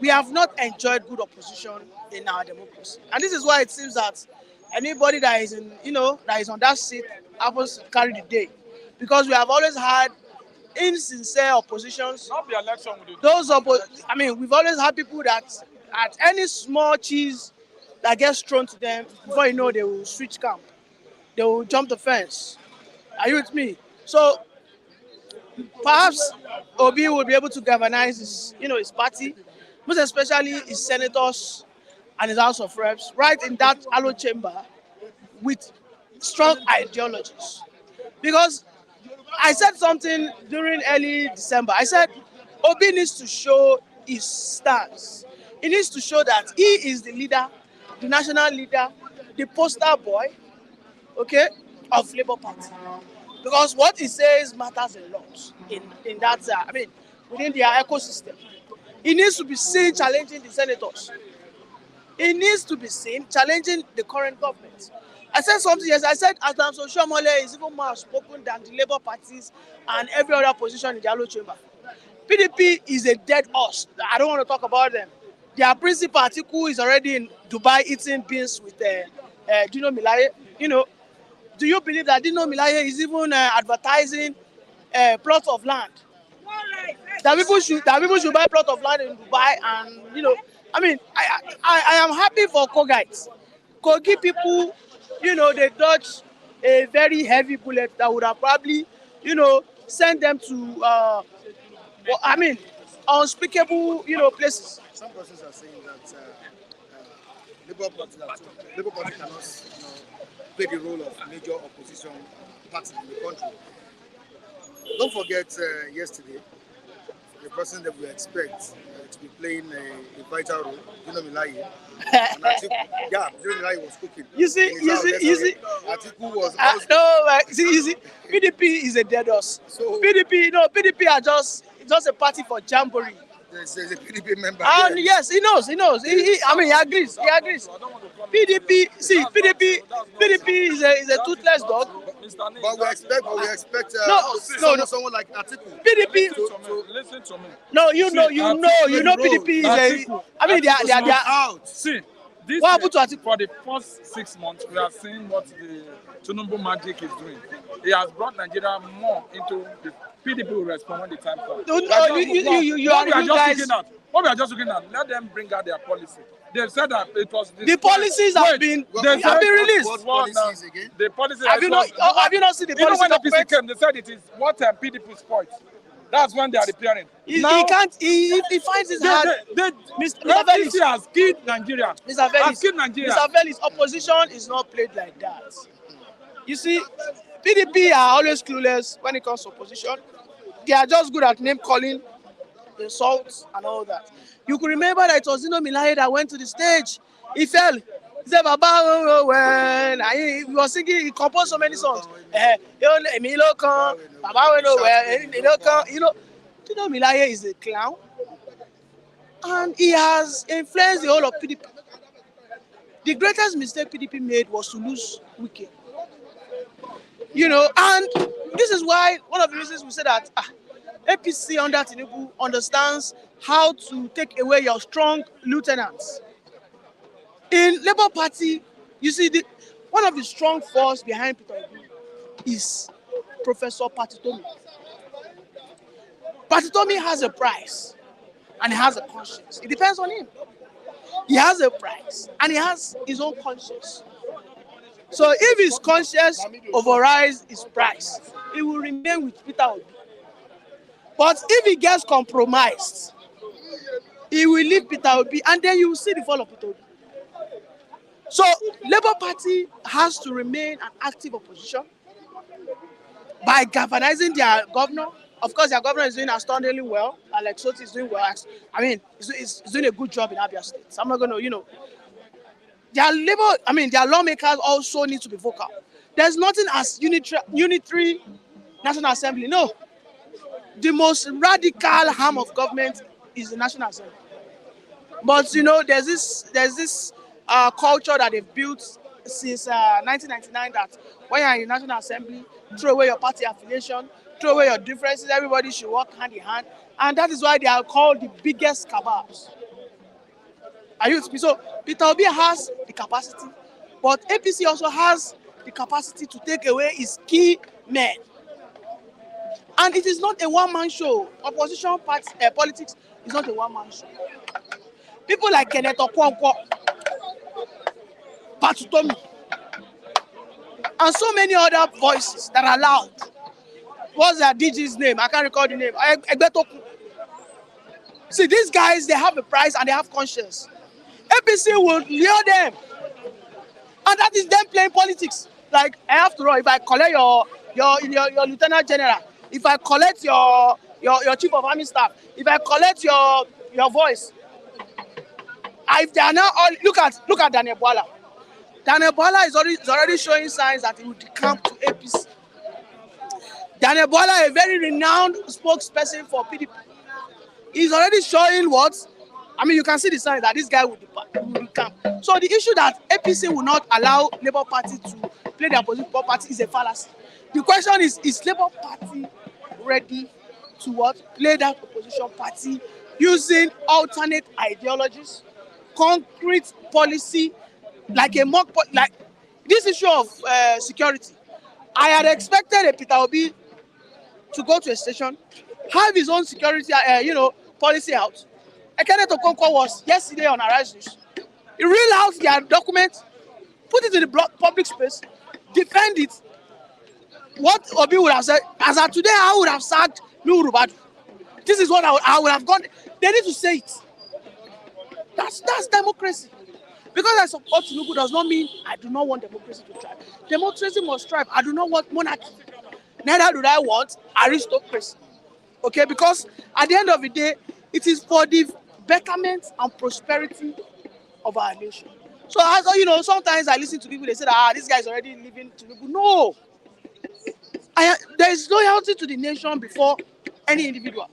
Speaker 4: We have not enjoyed good opposition in our democracy, and this is why it seems that anybody that is in, you know, that is on that seat happens to carry the day, because we have always had insincere oppositions.
Speaker 2: Not the election we do.
Speaker 4: I mean, we've always had people that at any small cheese that gets thrown to them, before you know, they will switch camp. They will jump the fence. Are you with me? So perhaps Obi will be able to galvanize his, you know, his party, most especially his senators and his House of Reps, right in that hollow chamber with strong ideologies. Because I said something during early December. I said Obi needs to show his stance. He needs to show that he is the leader, the national leader, the poster boy, okay, of Labour Party. Because what he says matters a lot in that, I mean, within their ecosystem. He needs to be seen challenging the senators. He needs to be seen challenging the current government. I said something yesterday. I said Adam Soshomole is even more outspoken than the Labour parties and every other position in the Yellow Chamber. PDP is a dead horse. I don't want to talk about them. Their principal Atiku is already in Dubai eating beans with Dino Milaye. You know, do you believe that Dino Milaye is even advertising plots of land? That people should buy plot of land in Dubai, and you know, I mean, I am happy for Kogites. Kogi people, you know, they dodged a very heavy bullet that would have probably, you know, sent them to, I mean, unspeakable, you know, places.
Speaker 1: Some persons are saying that Labour Party cannot, you know, play the role of major opposition party in the country. Don't forget yesterday, the person that we expect to be playing a vital role, Dino Milaye. And Atiku, yeah, Dino Milaye was cooking.
Speaker 4: You see.
Speaker 1: Atiku was
Speaker 4: You see, PDP is a dead horse.
Speaker 1: So
Speaker 4: PDP are just a party for jamboree.
Speaker 1: there's a PDP member.
Speaker 4: And
Speaker 1: there.
Speaker 4: yes, he knows. I mean, he agrees. PDP is a toothless dog.
Speaker 1: But we expect someone like Atiku.
Speaker 4: PDP.
Speaker 2: Listen to me.
Speaker 4: No, you know, PDP is a. I mean, they are
Speaker 1: out.
Speaker 2: See, this
Speaker 4: What happened to Atiku?
Speaker 2: for the first 6 months, we are seeing what the Tinubu magic is doing. He has brought Nigeria more into the PDP will respond when the time comes.
Speaker 4: What we
Speaker 2: are just looking at, let them bring out their policy. They've said that it was
Speaker 4: the policies have been released.
Speaker 1: What policies again?
Speaker 2: The policy
Speaker 4: Have you not seen the
Speaker 2: you know
Speaker 4: policy
Speaker 2: when the PC
Speaker 4: document?
Speaker 2: came, they said it is what PDP spoils. That's when they are repairing.
Speaker 4: He can't. He finds it hard. Mr. Velis,
Speaker 2: PC has killed Nigeria.
Speaker 4: Mr.
Speaker 2: Has killed Nigeria.
Speaker 4: Velis, opposition is not played like that. You see, PDP are always clueless when it comes to opposition. They are just good at name calling, insults, and all that. You could remember that it was Zino Milaye that went to the stage. He fell. He said, Baba, when he was singing, he composed so many songs. Baba, Zino Milaye is a clown, and he has influenced the whole of PDP. The greatest mistake PDP made was to lose Wike. And this is why one of the reasons we say that APC under Tinubu understands how to take away your strong lieutenants. In Labour Party, you see, one of the strong force behind Peter Obi is Professor Patitomi. Patitomi has a price and he has a conscience. It depends on him. He has a price and he has his own conscience. So if his conscience overrides his price, he will remain with Peter Obi. But if he gets compromised, he will leave Peter Obi, and then you will see the fall of Peter Obi. So Labour Party has to remain an active opposition by galvanizing their governor. Of course, their governor is doing astoundingly well. Alex Soti is doing well. I mean, he's doing a good job in Abia State. So I'm not going to, their lawmakers also need to be vocal. There's nothing as unitary National Assembly. No. The most radical arm of government is the National Assembly. But there's this culture that they've built since 1999 that when you're in the National Assembly, throw away your party affiliation, throw away your differences, everybody should work hand in hand. And that is why they are called the biggest cabals. Are you with me? So Peter Obi has the capacity, but APC also has the capacity to take away its key men. And it is not a one-man show. Opposition politics is not a one-man show. People like Kenneth Okonkwo, Patutomi, and so many other voices that are loud. What's their DG's name? I can't recall the name. Egbetoku. See, these guys, they have a price and they have conscience. APC will lure them. And that is them playing politics. Like, after all, if I collect your lieutenant general, if I collect your chief of army staff, if I collect your voice, if they are now all look at Daniel Bwala. Daniel Bwala is already showing signs that he will decamp to APC. Daniel Bwala, a very renowned spokesperson for PDP, is already showing what. I mean, you can see the signs that this guy will decamp. So the issue that APC will not allow Labour Party to play their opposition party is a fallacy. The question is Labour Party ready to what? Play that opposition party using alternate ideologies, concrete policy, like this issue of security. I had expected a Peter Obi to go to a station, have his own security, policy out. Kenneth Okonkwo was yesterday on Arise News. He read out their document, put it in the public space, defend it. What Obi would have said, as of today, I would have sacked Nuhu Rubadu. This is what I would have gone. They need to say it. That's democracy. Because I support Tinubu does not mean I do not want democracy to thrive. Democracy must thrive. I do not want monarchy. Neither do I want aristocracy. Okay, because at the end of the day, it is for the betterment and prosperity of our nation. So, as sometimes I listen to people, they say that this guy is already leaving Tinubu. No. There is loyalty to the nation before any individual.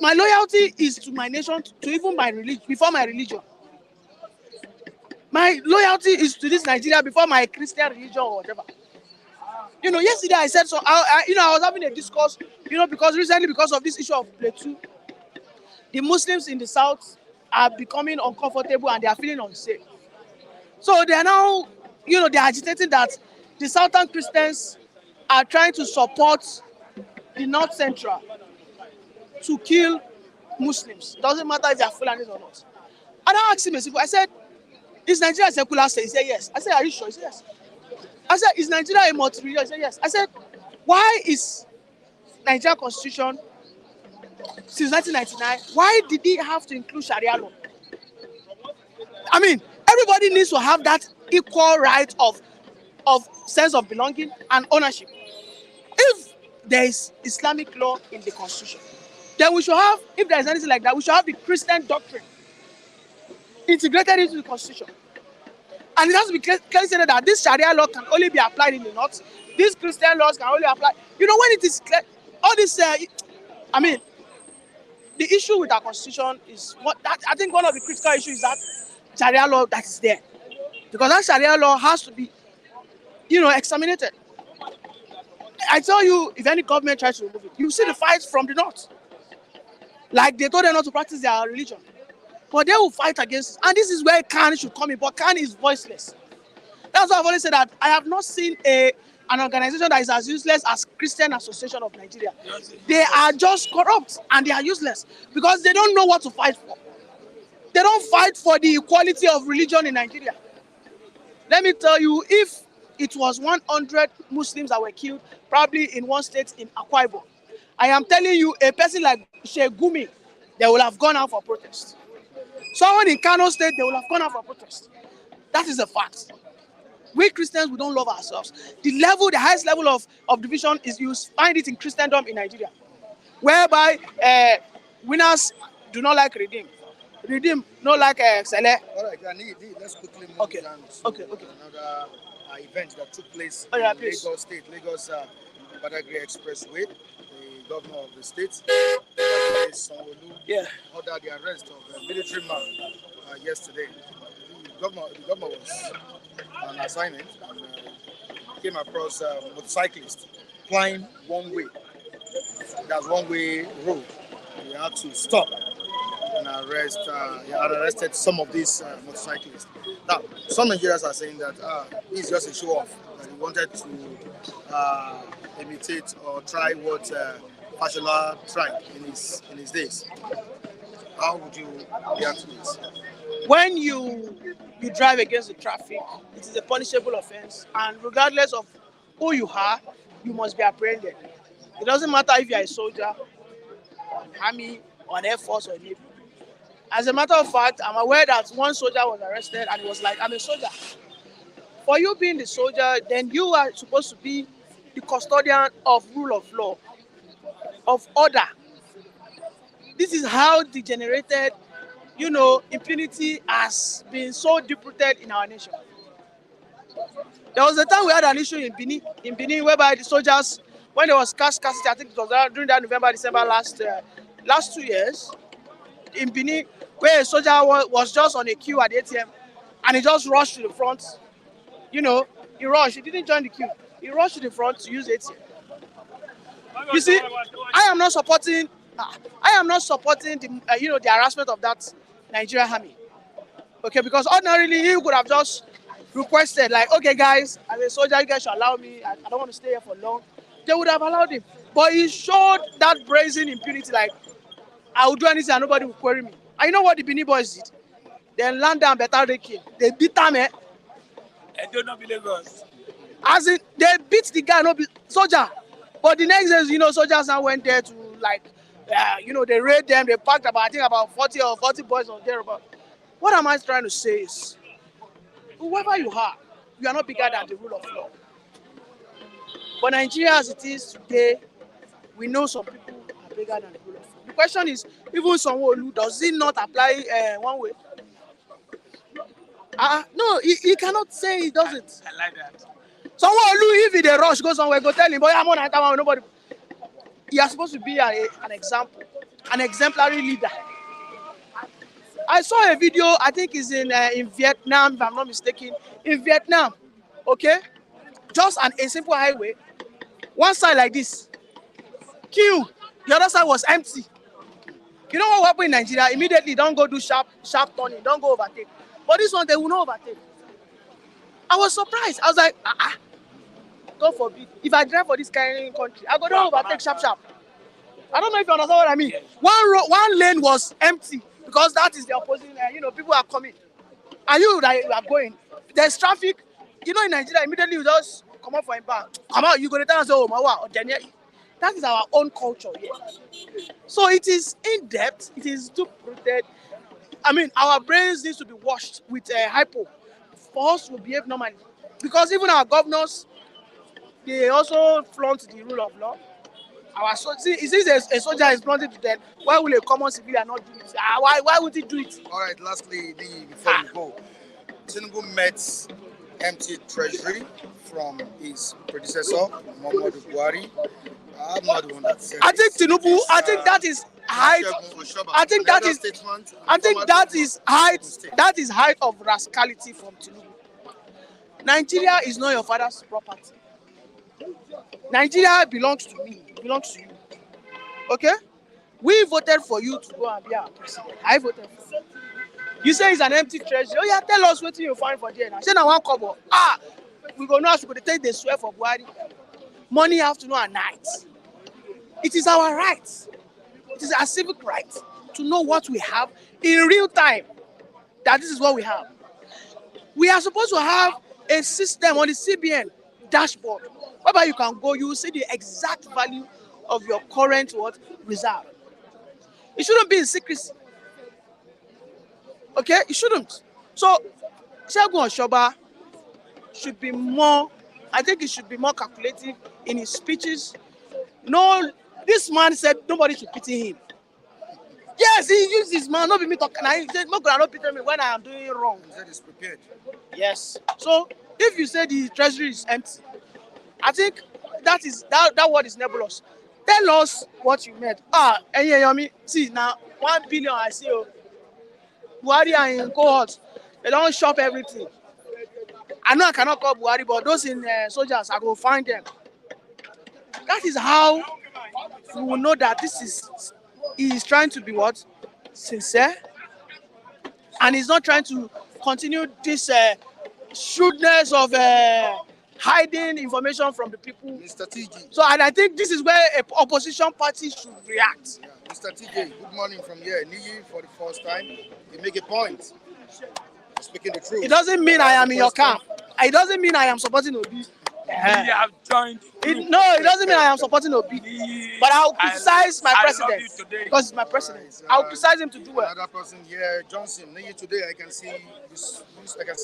Speaker 4: My loyalty is to my nation, to even my religion, before my religion. My loyalty is to this Nigeria before my Christian religion or whatever. Yesterday I said so. I was having a discourse, because recently, because of this issue of Plateau, the Muslims in the south are becoming uncomfortable and they are feeling unsafe. So they are now, they are agitating that the southern Christians are trying to support the north central to kill Muslims. Doesn't matter if they are Fulanis or not. And I asked him, I said, is Nigeria a secular state? He said yes. I said, are you sure? He said yes. I said, is Nigeria a multi-religion? He said yes. I said, why is Nigeria constitution since 1999? Why did he have to include Sharia law? I mean, everybody needs to have that equal right of sense of belonging and ownership. If there is Islamic law in the constitution, then we should have, if there is anything like that, we should have the Christian doctrine integrated into the constitution. And it has to be clearly said that this Sharia law can only be applied in the north. These Christian laws can only apply. You know, when it is clear, all this, I mean, the issue with our constitution is what that I think one of the critical issues is that Sharia law that is there. Because that Sharia law has to be, exterminated. I tell you, if any government tries to remove it, you see the fight from the north. Like they told them not to practice their religion. But they will fight against it. And this is where Khan should come in. But Khan is voiceless. That's why I've always said that I have not seen an organization that is as useless as Christian Association of Nigeria. They are just corrupt and they are useless because they don't know what to fight for. They don't fight for the equality of religion in Nigeria. Let me tell you, if it was 100 Muslims that were killed, probably in one state in Akwa Ibom, I am telling you, a person like Sheikh Gumi, they will have gone out for protest. Someone in Kano State, they will have gone out for protest. That is a fact. We Christians, we don't love ourselves. The highest level of division is you find it in Christendom in Nigeria, whereby winners do not like redeem. Redeem not like Sele.
Speaker 1: All right, let's quickly move down to another event that took place in Lagos State, Lagos Badagry Expressway. The governor of the state, ordered the arrest of a military man yesterday. The governor was on assignment and came across a motorcyclist flying one way. That's one-way road. He had to stop and arrest. He had arrested some of these motorcyclists. Now, some Nigerians are saying that this is just a show off. That he wanted to imitate or try what Fashola tried in his days. How would you react to this?
Speaker 4: When you drive against the traffic, it is a punishable offense, and regardless of who you are, you must be apprehended. It doesn't matter if you are a soldier, an army, or an air force, or a navy. As a matter of fact, I'm aware that one soldier was arrested and he was like, I'm a soldier. For you being the soldier, then you are supposed to be the custodian of rule of law, of order. This is how degenerated, impunity has been so deep-rooted in our nation. There was a time we had an issue in Benin, whereby the soldiers, when there was cash scarcity, I think it was during that November, December last 2 years, in Benin, where a soldier was just on a queue at the ATM, and he just rushed to the front. He rushed. He didn't join the queue. He rushed to the front to use ATM. You see, I am not supporting the the harassment of that Nigerian army. Okay, because ordinarily he could have just requested, like, okay guys, as a soldier, you guys should allow me. I don't want to stay here for long. They would have allowed him. But he showed that brazen impunity, like, I will do anything and nobody will query me. And you know what the Benin boys did? They land down better they kill. They beat them, I do not believe us. As in, they beat the guy, no soldier. But the next day, soldiers now went there to, they raid them. They packed about 40 boys on there. But what am I trying to say is, whoever you are not bigger than the rule of law. But Nigeria as it is today, we know some people are bigger than the rule of law. The question is, even Sanwo-Olu, does it not apply one way? No, he cannot say he doesn't. I like that. Sanwo-Olu, if he dey rush, go somewhere, go tell him, boy, I'm on that nobody. He is supposed to be an example, an exemplary leader. I saw a video, I think it's in Vietnam, if I'm not mistaken. In Vietnam, okay? Just a simple highway. One side like this, queue. The other side was empty. You know what happened in Nigeria? Immediately, don't go do sharp turning, don't go overtake. But this one, they will not overtake. I was surprised. I was like, God forbid. If I drive for this kind of country, I go don't overtake sharp. I don't know if you understand what I mean. One lane was empty because that is the opposing. People are coming. And you are going. There's traffic. In Nigeria, immediately you just come out for a bar. Come out, you go to town and say, oh, my wow. That is our own culture here. So it is in depth. It is too rooted. I mean, our brains need to be washed with hypo for us to behave normally. Because even our governors, they also flaunt the rule of law. Our see, a soldier is flaunting to them. Why will a common civilian not do it? Why would he do it?
Speaker 1: All right, lastly, before we go, Tinubu met empty treasury from his predecessor, Muhammadu Buhari. I'm not the one that said
Speaker 4: I think
Speaker 1: this.
Speaker 4: Tinubu. I think that is height. I think that is. I think that is height. That is height of rascality from Tinubu. Nigeria is not your father's property. Nigeria belongs to me. Belongs to you. Okay? We voted for you to go and be our president. I voted for you. You say it's an empty treasury. Oh yeah, tell us what you find for there now. Say now one kobo. We go know how to go take the swear for Buhari. Money afternoon and night. It is our right. It is our civic right to know what we have in real time. That this is what we have. We are supposed to have a system on the CBN dashboard whereby you can go, you will see the exact value of your current reserve. It shouldn't be in secrecy. Okay, it shouldn't. So Segun Oshoba should be more. I think he should be more calculative in his speeches. No, this man said nobody should pity him. Yes, he used his man, not be me talking. He said, "No, not pity me when I am doing wrong."
Speaker 1: He said he's prepared.
Speaker 4: Yes. So if you say the treasury is empty, I think that word is nebulous. Tell us what you meant. Yomi, see now 1 billion I see. Buhari and in cohort, they don't shop everything. I know I cannot call Buhari, but those in soldiers, I go find them. That is how we will know that he is trying to be what? Sincere. And he's not trying to continue this shrewdness of hiding information from the people.
Speaker 1: Mr. TG.
Speaker 4: So, and I think this is where an opposition party should react.
Speaker 1: Yeah. Mr. TJ, good morning from here. Niyi, for the first time, you make a point. Speaking the truth.
Speaker 4: It doesn't mean I am in your camp. It doesn't mean I am supporting Obi.
Speaker 5: We have joined.
Speaker 4: It doesn't mean I am supporting Obi. But I'll criticize my president because he's my president. I'll criticize him to do well.
Speaker 1: Another person here, Johnson. Niyi, today I can see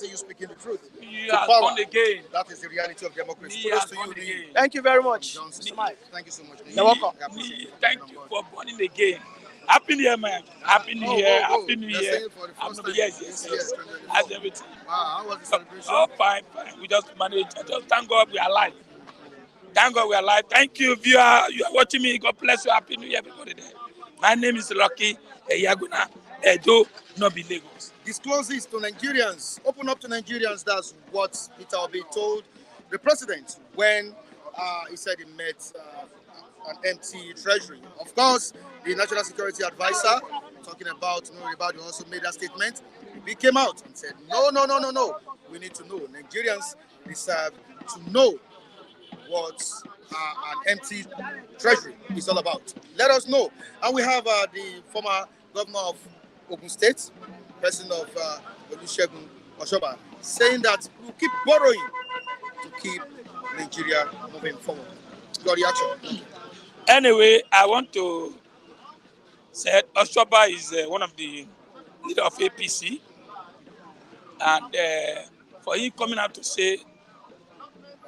Speaker 1: you speaking the truth.
Speaker 5: You
Speaker 1: To
Speaker 5: are
Speaker 1: power.
Speaker 5: born again.
Speaker 1: That is the reality of democracy.
Speaker 5: You
Speaker 1: Kudos
Speaker 5: are
Speaker 1: to
Speaker 5: born
Speaker 1: you, Niyi.
Speaker 5: again.
Speaker 4: Thank you very much.
Speaker 1: Johnson.
Speaker 4: Mr. Mike.
Speaker 1: Thank you so much, Niyi.
Speaker 4: You're welcome.
Speaker 1: I appreciate you.
Speaker 5: Thank you for born again. Happy New Year, man. Happy New Year. Happy New
Speaker 1: You're
Speaker 5: Year.
Speaker 1: saying for the first time
Speaker 5: Yes.
Speaker 1: this year, 2024.
Speaker 5: How's everything?
Speaker 1: Wow, how was the celebration?
Speaker 5: Oh, fine. We just managed. Just thank God we are alive. Thank God we are alive. Thank you, viewer. You are watching me. God bless you. Happy New Year, everybody there. My name is Lucky Yaguna Edo, Nobi Lagos.
Speaker 1: Disclose this to Nigerians. Open up to Nigerians. That's what Peter Obi told the president when he said he met an empty treasury. Of course, the National Security Advisor, talking about Nuribadu, also made that statement. He came out and said, no. We need to know. Nigerians deserve to know what an empty treasury is all about. Let us know. And we have the former governor of Ogun State, president of Olusegun Oshoba, saying that we'll keep borrowing to keep Nigeria moving forward. Your reaction?
Speaker 5: Anyway, I want to say Oshoba is one of the leader of APC, and for him coming out to say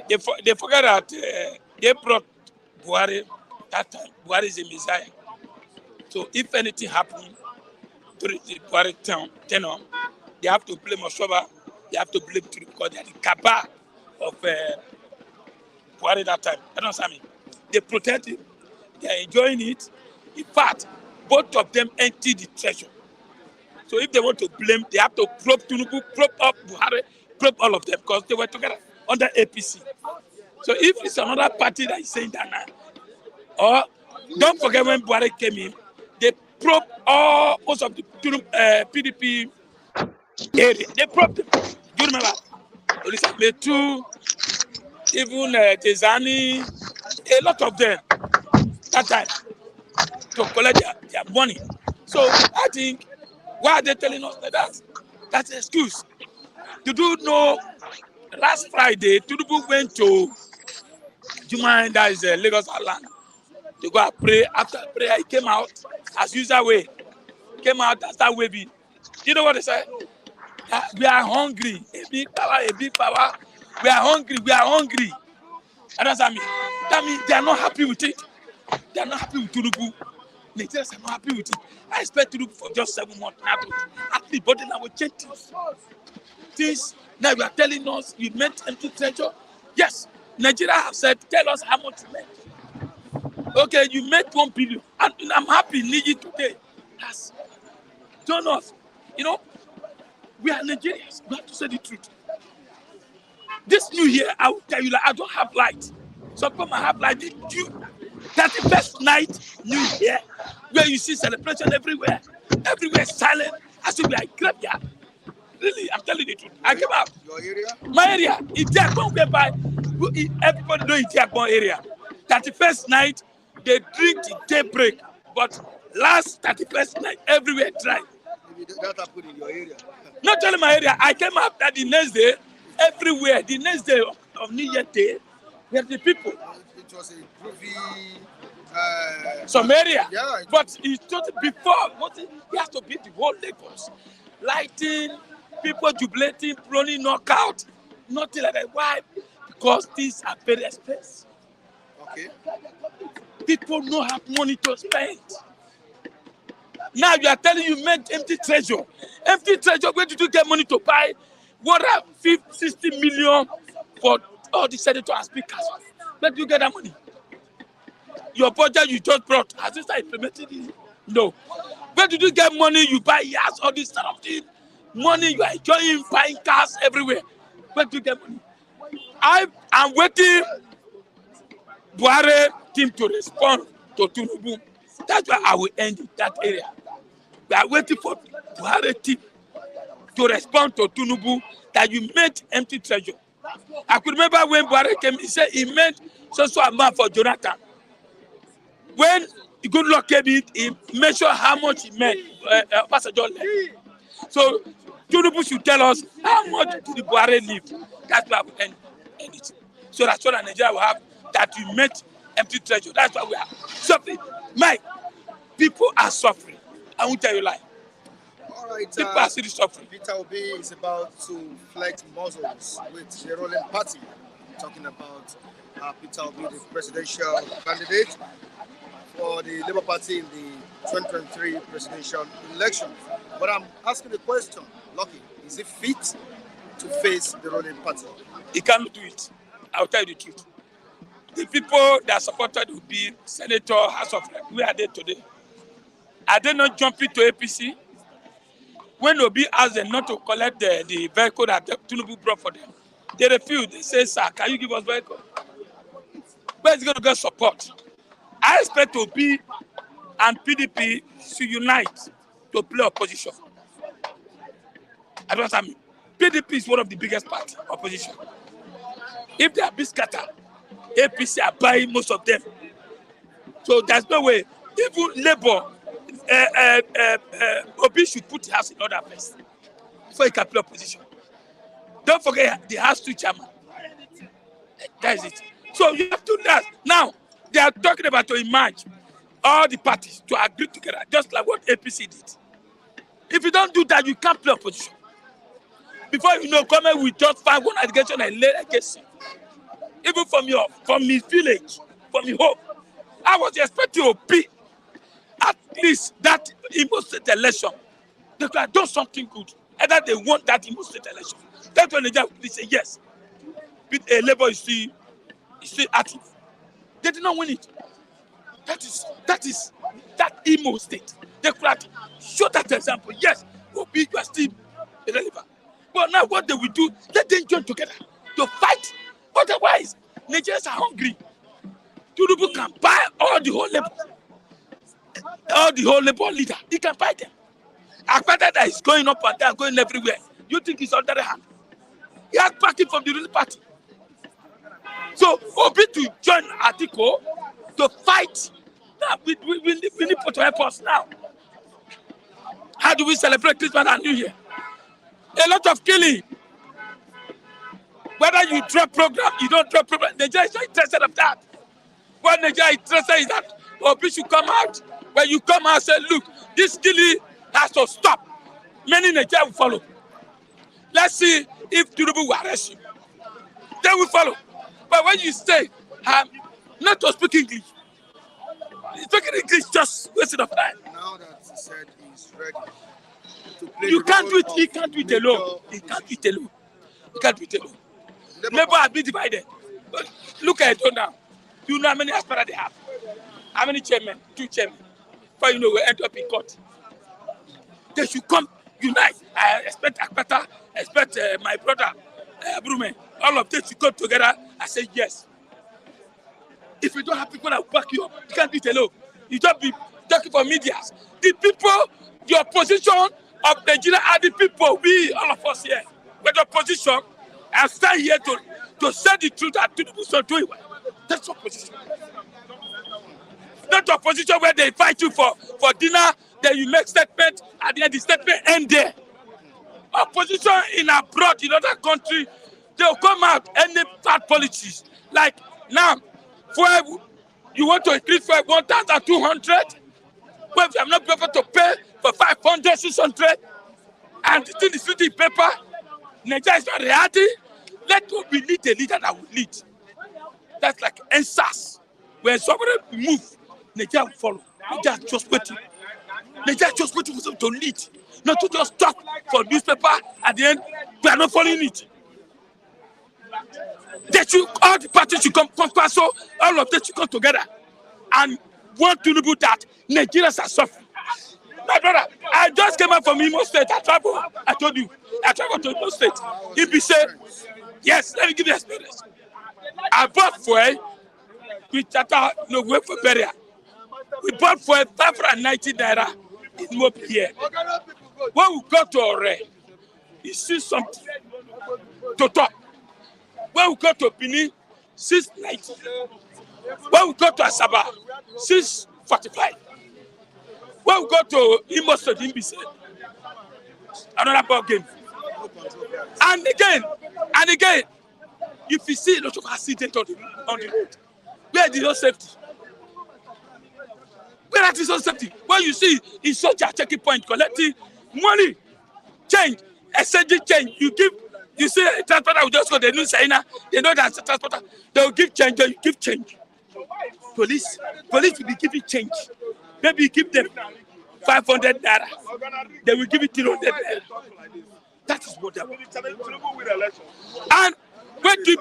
Speaker 5: they forget that they brought Buhari that time. Buhari is a messiah. So if anything happened during the Buhari tenure, they have to blame Oshoba. They have to blame Tinubu because they are the cabal of Buhari that time. I don't understand me. They protect him. They are enjoying it. In fact, both of them emptied the treasure. So if they want to blame, they have to probe Tinubu, probe up Buhari, probe all of them because they were together under APC. So if it's another party that is saying that now, or don't forget when Buhari came in, they probe most of the PDP area. They probed them. Do you remember? Olisa Metu, even Tezani, a lot of them that time to collect their money. So I think, why are they telling us like that? That's an excuse. Did you know last Friday, Tinubu went to Juma, that is Lagos Island, to go and pray. After prayer, he came out as usual way. Came out and started waving. You know what they said? We are hungry. A big power. We are hungry. And that's what I mean. That means they are not happy with it. They are not happy with Tinubu. Nigerians are not happy with it. I expect Tinubu for just 7 months now to at least, but then I will change things. Now you are telling us you meant empty treasure. Yes, Nigeria have said, tell us how much you meant. Okay, you made 1 billion. And I'm happy Niji today has told us, we are Nigerians. We have to say the truth. This new year, I will tell you, like, I don't have light. Some people might have light. That's the best night, new year, where you see celebration everywhere. Everywhere is silent. As if we are in graveyard. Really, I'm telling you the truth. I came out.
Speaker 1: Your area?
Speaker 5: My area, Itiagbon, whereby everybody know Itiagbon area. 31st night, they drink till daybreak. But last 31st night, everywhere dry.
Speaker 1: Maybe that happened in your area.
Speaker 5: Not only my area, I came out that the next day, everywhere, the next day of New Year Day, where the people.
Speaker 1: It was a groovy.
Speaker 5: Some area.
Speaker 1: Yeah.
Speaker 5: But it's just before, he has to beat the whole Lagos. Lighting, people jubilating, blowing knockout, nothing like that. Why? Because these are very expensive.
Speaker 1: Okay.
Speaker 5: People don't have money to spend. Now you are telling you made empty treasure. Empty treasure, where did you get money to buy? What are 60 million for all the senators and speakers? Where do you get that money? Your budget you just brought, has this implemented it? No. Where did you get money? You buy yachts, all this sort of thing. Money you are enjoying, buying cars everywhere. Where do you get money? I am waiting Buhari team to respond to Tinubu. That's why I will end that area. We are waiting for Buhari team to respond to Tinubu that you made empty treasure. I could remember when Buhari came, he said he made so amount for Jonathan. When good luck came in, he measured how much he made. So Tinubu should tell us how much did the Buhari leave. That's why we end it. So that's what Nigeria will have, that you made empty treasure. That's why we are suffering. Mike, people are suffering. I won't tell you lie.
Speaker 1: All right.
Speaker 5: People are still suffering.
Speaker 1: Peter Obi is about to flex muscles with the ruling party. Talking about Peter Obi, the presidential candidate for the Labour Party in the 2023 presidential election. But I'm asking the question, Lucky, is he fit to face the ruling party?
Speaker 5: He cannot do it. I'll tell you the truth. The people that supported Obi, Senator, House of Rep, where are they today? Are they not jumping to APC? When Obi asked them not to collect the vehicle that Tinubu brought for them, they refused. They say, sir, can you give us vehicle? Where is he going to get support? I expect Obi and PDP to unite to play opposition. I don't understand. PDP is one of the biggest party opposition. If they are big scatter, APC are buying most of them. So there's no way. Even Labour, Obi should put the house in order first before he can play opposition. Don't forget the House 2 chairman. That is it. So you have to do that. Now, they are talking about to emerge all the parties to agree together, just like what APC did. If you don't do that, you can't play opposition. Before you know, government will just find one allegation and lay against you. Even from his village, from his home. I was expecting to be at least that Imo State election. They could have done something good. Either they want that Imo State election. That's when they say yes. Labour is still active. They did not win it. That Imo State. They could have showed that example. Yes, Obi, you are still irrelevant. But now what they will do, let them join together to fight. Otherwise, Nigerians are hungry. Tinubu can buy all the whole Labour leader. He can buy them. Akpata that is going up and down, going everywhere. You think he's under the hand? He has backing from the ruling party. So Obi to join Atiko to fight. Now we need to help us now. How do we celebrate Christmas and New Year? A lot of killing. Whether you drop program, you don't drop program, Nigeria is not interested of that. What Nigeria is interested is that Obi should come out. When you come out and say, look, this killing has to stop. Many Nigerians will follow. Let's see if Tinubu will arrest you. They will follow. But when you say Not to speak English. Speaking English just wasting of time.
Speaker 1: Now that he said he's ready to play
Speaker 5: You
Speaker 1: the
Speaker 5: can't do
Speaker 1: role
Speaker 5: it. He
Speaker 1: of
Speaker 5: can't do it
Speaker 1: major
Speaker 5: alone. He can't do it alone. He can't do it alone. Labour has been divided. But look at it now. You know how many aspirants they have? How many chairmen? 2 chairmen. But you know we end up in court. They should come unite. I expect Akpata, expect my brother, Brume. All of them should come together and say yes. If you don't have people that back you up, you can't do it alone. You don't be talking for media. The people, the opposition of Nigeria are the people, we, all of us here. But the opposition, I stand here to say the truth and to do it well. That's opposition. Not opposition where they invite you for dinner, then you make statement, and then the statement end there. Opposition in abroad, in other country, they'll come out any bad policies. Like now, you want to increase for 1,200, but you have not been able to pay for 500, 600, and the thing is written in paper. Nigeria is not reality. We need a leader that will lead. That's like NSAS. When somebody move, Nigeria will follow. Nigeria is just waiting. Nigeria is just waiting for them to lead. Not to just talk for newspaper at the end. We are not following it. All the parties should come, so all of them should come together and want to do that. Nigerians are suffering. My brother, I just came out from Imo State. I told you. I traveled to Imo State. If you say, yes, let me give you experience. I bought fuel with Tata, no way for burial. We bought fuel 590 naira in Mobi here. When we go to Ore, you see something to talk. When we go to Benin, 690. When we go to Asaba, 645. When we go to Imo State, another ball game. And again, if you see a lot of accidents on the road, where is no safety? Where is no safety? When you see in such a checking point collecting money, change, exchanging change, you see a transporter will just go, they know China, they know that's a transporter, they will give change, you give change. Police will be giving change. Maybe you give them 500 naira, they will give it 300 naira. That is what they want. And when the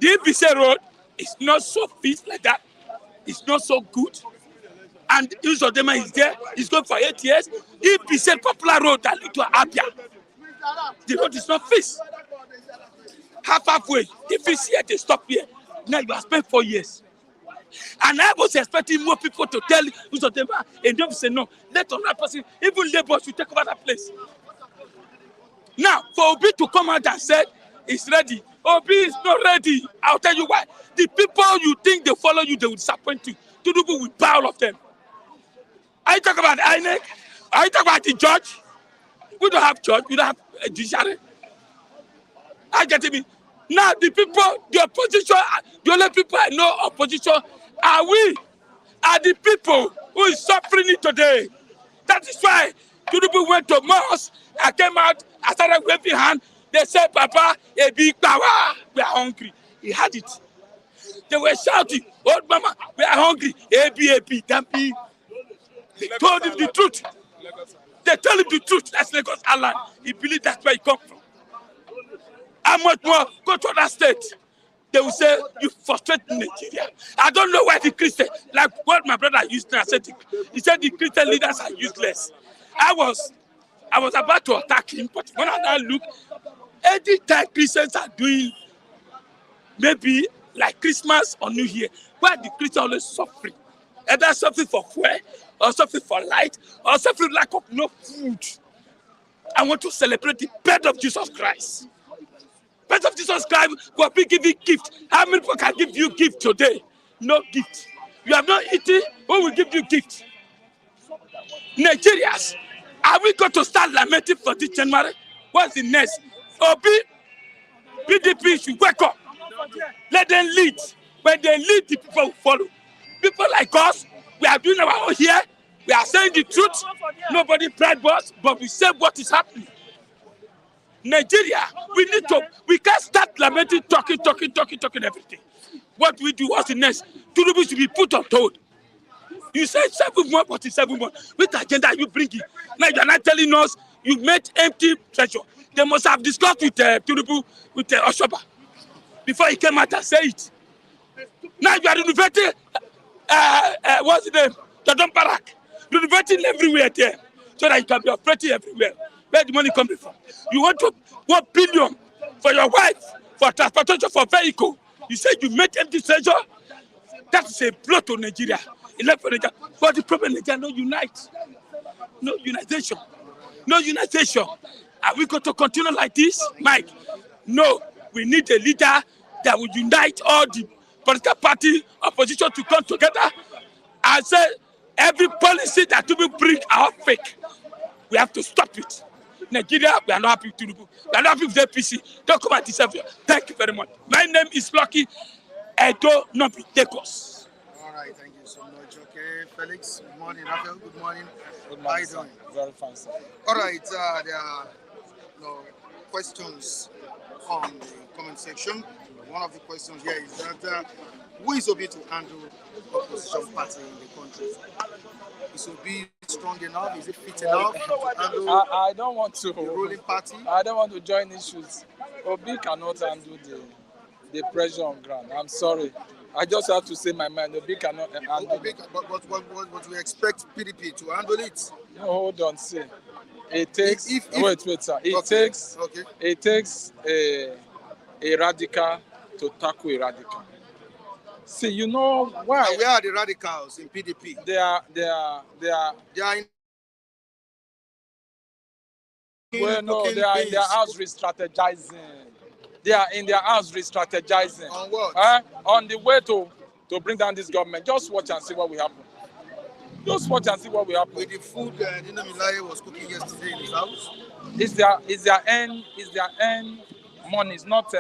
Speaker 5: EPC road is not so fit like that, it's not so good, and use of them is there, it's going for 8 years. EPC popular road that lead to Abia, the road is not fixed. Halfway, if you see it, they stop here. Now you have spent 4 years. And I was expecting more people to tell use of them, and don't say no. Let another person, even labor should take over that place. Now, for Obi to come out and say it's ready, Obi is not ready. I'll tell you why. The people you think they follow you, they will disappoint you. Tinubu will buy all of them. Are you talking about INEC? Are you talking about the judge? We don't have judge. We don't have a judiciary. I get it. Now, the people, the opposition, the only people I know opposition are we. Are the people who is suffering it today. That is why Tinubu went to mosque. I came out, I started waving hand. They said, Papa, a big power, we are hungry. He had it. They were shouting, old mama, we are hungry. A.B. Dampi. They told him the truth. They told him the truth. That's Lagos Island. He believed that's where he come from. How much more? Go to other state. They will say, you frustrate Nigeria. I don't know why the Christian, like what my brother used to say, he said the Christian leaders are useless. I was about to attack him, but when I now look, any time Christians are doing maybe like Christmas or New Year, why the Christians always suffering? Either suffering for fuel, or suffering for light, or suffering lack of no food. I want to celebrate the birth of Jesus Christ. Birth of Jesus Christ will be giving gift. How many people can give you gift today? No gift. You have not eaten, who will give you gift? Nigerians, are we going to start lamenting for this January? What's the next? Obi, PDP should wake up. Let them lead. When they lead, the people will follow. People like us, we are doing our own here. We are saying the truth. Nobody bribe us, but we say what is happening. Nigeria, we can't start lamenting, talking everything. What we do, what's the next? Tinubu should be put on hold. You said 7 months, 47 months. Which agenda are you bringing? Now you are not telling us you made empty treasure. They must have discussed with Tinubu, with Oshoba, before he came out and said it. Now you are renovating, what's the name? Jadon Barak. Renovating everywhere there, so that you can be operating everywhere. Where the money coming from? You want to 1 billion for your wife, for transportation, for vehicle. You said you made empty treasure. That is a blow to Nigeria. Nigeria. But the problem is Nigeria no unite. No unitization. No unitization. Are we going to continue like this, Mike? No. We need a leader that will unite all the political party opposition to come together and say every policy that will bring our fake, we have to stop it. Nigeria, we are not happy with Tinubu. We are not happy with the APC. Don't come at this. Thank you very much. My name is Lucky Edo Nobi Dekos.
Speaker 1: All right, thank you so much. Okay, Felix, good morning. Raphael, good morning.
Speaker 6: Good
Speaker 1: How
Speaker 6: morning,
Speaker 1: you
Speaker 6: sir.
Speaker 1: doing?
Speaker 6: Very fine, sir.
Speaker 1: All right, there are questions on the comment section. One of the questions here is that who is Obi to handle opposition party in the country? Is Obi strong enough? Is it fit enough to handle
Speaker 6: I don't want
Speaker 1: the ruling
Speaker 6: to.
Speaker 1: party?
Speaker 6: I don't want to join issues. Obi cannot handle the pressure on ground. I'm sorry. I just have to say my mind. Obi cannot handle
Speaker 1: Obi,
Speaker 6: it.
Speaker 1: but we expect PDP to handle it.
Speaker 6: No, hold on, see. It takes.
Speaker 1: If-
Speaker 6: Wait, sir. It
Speaker 1: okay,
Speaker 6: takes.
Speaker 1: okay.
Speaker 6: It takes a radical to tackle a radical. See, you know why?
Speaker 1: And where are the radicals in PDP?
Speaker 6: They are.
Speaker 1: They are in
Speaker 6: Well, no,
Speaker 1: cooking
Speaker 6: they are in their
Speaker 1: beans.
Speaker 6: house re-strategizing. They are in their house re-strategizing.
Speaker 1: On what?
Speaker 6: On the way to bring down this government. Just watch and see what will happen. Just watch and see what will happen.
Speaker 1: With the food Dino Milaye was cooking yesterday in his house.
Speaker 6: Is their end money? It's not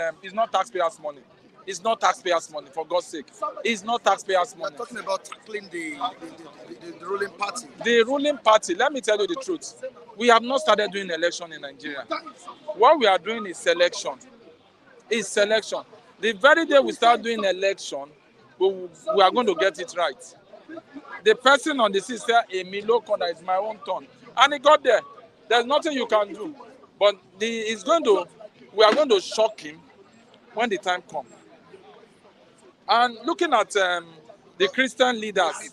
Speaker 6: taxpayers' money. It's not taxpayers' money, for God's sake. It's not taxpayers'
Speaker 1: We're
Speaker 6: money.
Speaker 1: talking about tackling the ruling party.
Speaker 6: The ruling party, let me tell you the truth. We have not started doing election in Nigeria. What we are doing is selection. It's selection. The very day we start doing election, we are going to get it right. The person on the seat said, Emilio Corner is my own turn. And he got there. There's nothing you can do. But we are going to shock him when the time comes. And looking at the Christian leaders.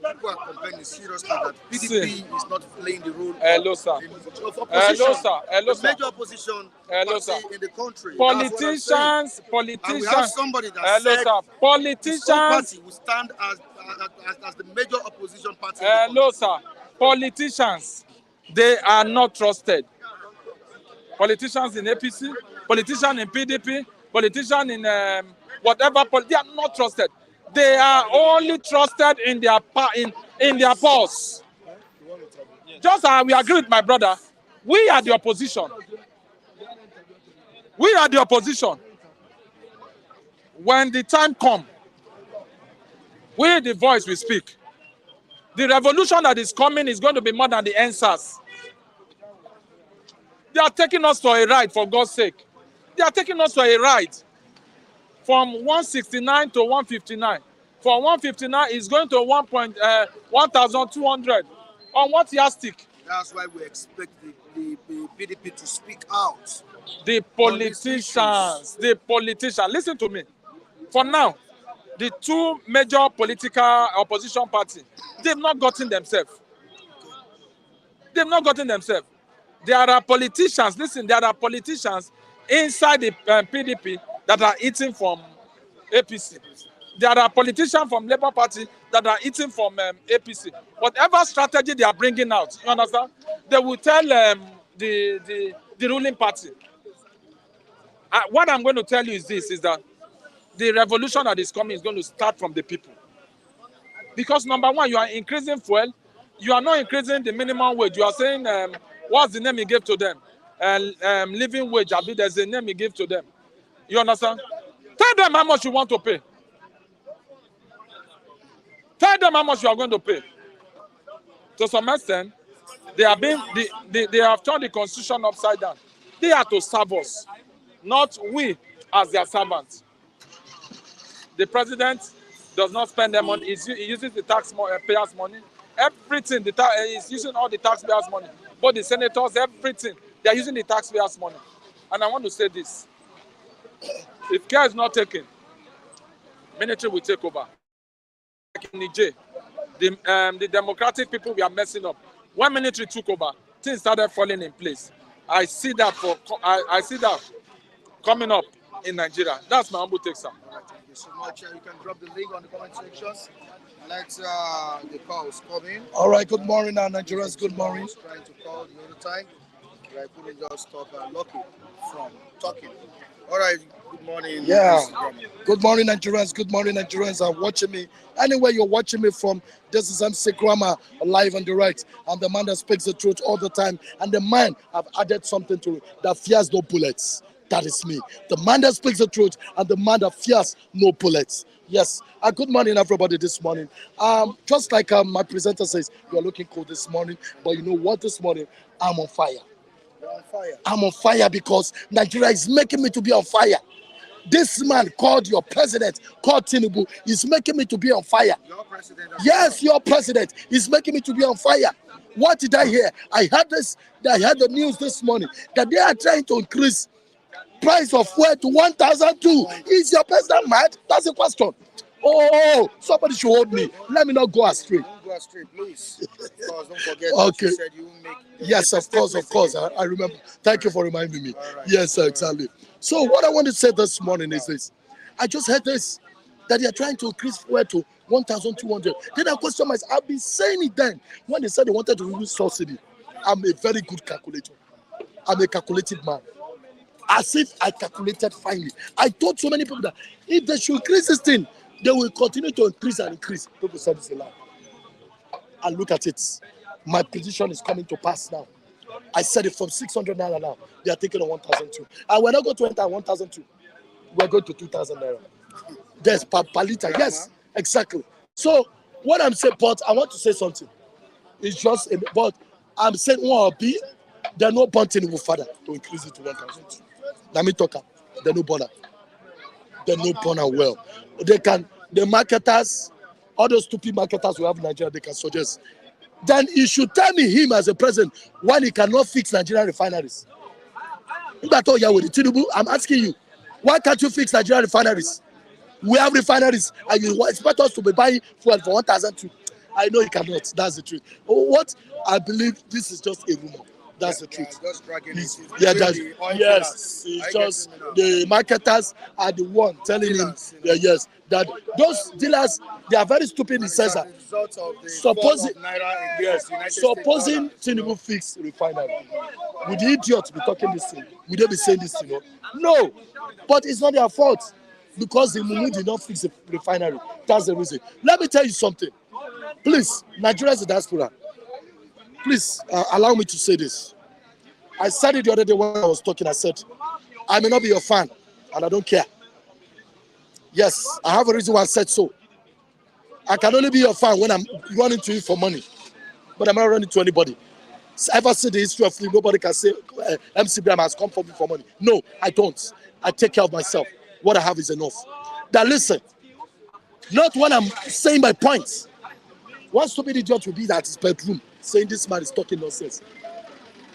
Speaker 1: People are complaining seriously that PDP
Speaker 6: See.
Speaker 1: is not playing the role
Speaker 6: Hello, sir.
Speaker 1: of opposition.
Speaker 6: Hello, sir. Hello,
Speaker 1: the
Speaker 6: sir.
Speaker 1: major opposition
Speaker 6: Hello,
Speaker 1: party
Speaker 6: sir.
Speaker 1: in the country.
Speaker 6: Politicians,
Speaker 1: And we have somebody that
Speaker 6: hello,
Speaker 1: said
Speaker 6: sir.
Speaker 1: his own
Speaker 6: Politicians,
Speaker 1: party will stand as the major opposition party. In the
Speaker 6: hello, sir. Politicians, they are not trusted. Politicians in APC, politicians in PDP, politicians in whatever, they are not trusted. They are only trusted in their purse. Just as we agree with my brother, we are the opposition. We are the opposition. When the time comes, we, the voice, will speak. The revolution that is coming is going to be more than the answers. They are taking us for a ride, for God's sake. They are taking us for a ride. From 169 to 159. From 159 is going to 1,200. On what yardstick?
Speaker 1: That's why we expect the PDP to speak out.
Speaker 6: The politicians. Listen to me. For now, the two major political opposition parties, they've not gotten themselves. They've not gotten themselves. There are politicians, listen, there are politicians inside the PDP that are eating from APC. There are politicians from Labour Party that are eating from APC. Whatever strategy they are bringing out, you understand? They will tell the ruling party. What I'm going to tell you is this, is that the revolution that is coming is going to start from the people. Because number one, you are increasing fuel. You are not increasing the minimum wage. You are saying, what's the name you gave to them? Living wage, there's a name you give to them. You understand? Tell them how much you want to pay. Tell them how much you are going to pay. To some extent, they have turned the constitution upside down. They are to serve us, not we as their servants. The president does not spend their money. He uses the taxpayers' money. Everything, he's using all the taxpayers' money. But the senators, everything, they're using the taxpayers' money. And I want to say this. If care is not taken, military will take over. Like in Niger, the democratic people we are messing up. When military took over, things started falling in place. I see that coming up in Nigeria. That's my humble take, sir.
Speaker 1: Thank you so much. You can drop the link on the comment section. Let the calls come in.
Speaker 2: All right, good morning, Nigerians. Good morning.
Speaker 1: Trying to call the other time. I couldn't just stop Lucky from talking. All right, good morning.
Speaker 2: Yeah. Good morning, Nigerians. Good morning, Nigerians. Are watching me. Anywhere you're watching me from, this is MC Grammar, live and direct. I'm the man that speaks the truth all the time. And the man, I've added something to it, that fears no bullets. That is me. The man that speaks the truth and the man that fears no bullets. Yes. Good morning, everybody, this morning. Just like my presenter says, you're looking cool this morning. But you know what, this morning, I'm on fire. I'm on fire because Nigeria is making me to be on fire. This man called your president, called Tinubu, is making me to be on fire.
Speaker 1: Your president?
Speaker 2: Yes, your president is making me to be on fire. What did I hear? I heard the news this morning that they are trying to increase price of fuel to 1,002. Is your president mad? That's the question. Oh, somebody should hold me. Let me not go astray.
Speaker 1: Don't go astray, please. Because don't forget okay. You said you will make.
Speaker 2: Yes, of course. I remember. Thank you for reminding me. Right. Yes, exactly. So what I want to say this morning is this. I just heard this, that they are trying to increase fuel to 1,200. Then I question myself. I've been saying it then when they said they wanted to remove subsidy. I'm a very good calculator. I'm a calculated man. As if I calculated finely. I told so many people that if they should increase this thing, they will continue to increase and increase. People said it's a lie. And look at it. My prediction is coming to pass now. I said it from 600 naira now. They are taking on 1,002. And we're not going to enter 1,002. We're going to 2,000 naira. There's per liter. Yes, exactly. So what I'm saying, but I want to say something. It's just, but I'm saying one be they're not bunting with father to increase it to 1,002. Let me talk. They're no border. They're no border well. The marketers, all those stupid marketers we have in Nigeria, they can suggest. Then you should tell me him as a president when he cannot fix Nigerian refineries. I'm asking you, why can't you fix Nigerian refineries? We have refineries and you expect us to be buying fuel for 1,002. I know you cannot. That's the truth. What I believe this is just a rumor. That's the truth.
Speaker 1: Just dragging it.
Speaker 2: Yes, it's just the marketers are the one telling him yes, that those dealers, they are very stupid in the sense that supposing Tinubu fix refinery, would the idiots be talking this thing? Would they be saying this thing? No, but it's not their fault because the Mumu did not fix the refinery. That's the reason. Let me tell you something. Please, Nigerians in diaspora, please allow me to say this. I said it the other day when I was talking. I said, I may not be your fan, and I don't care. Yes, I have a reason why I said so. I can only be your fan when I'm running to you for money, but I'm not running to anybody. Ever since the history of film, nobody can say MCBM has come for me for money. No, I don't. I take care of myself. What I have is enough. Now listen, not when I'm saying my points. One stupid idiot will be at his bedroom saying this man is talking nonsense.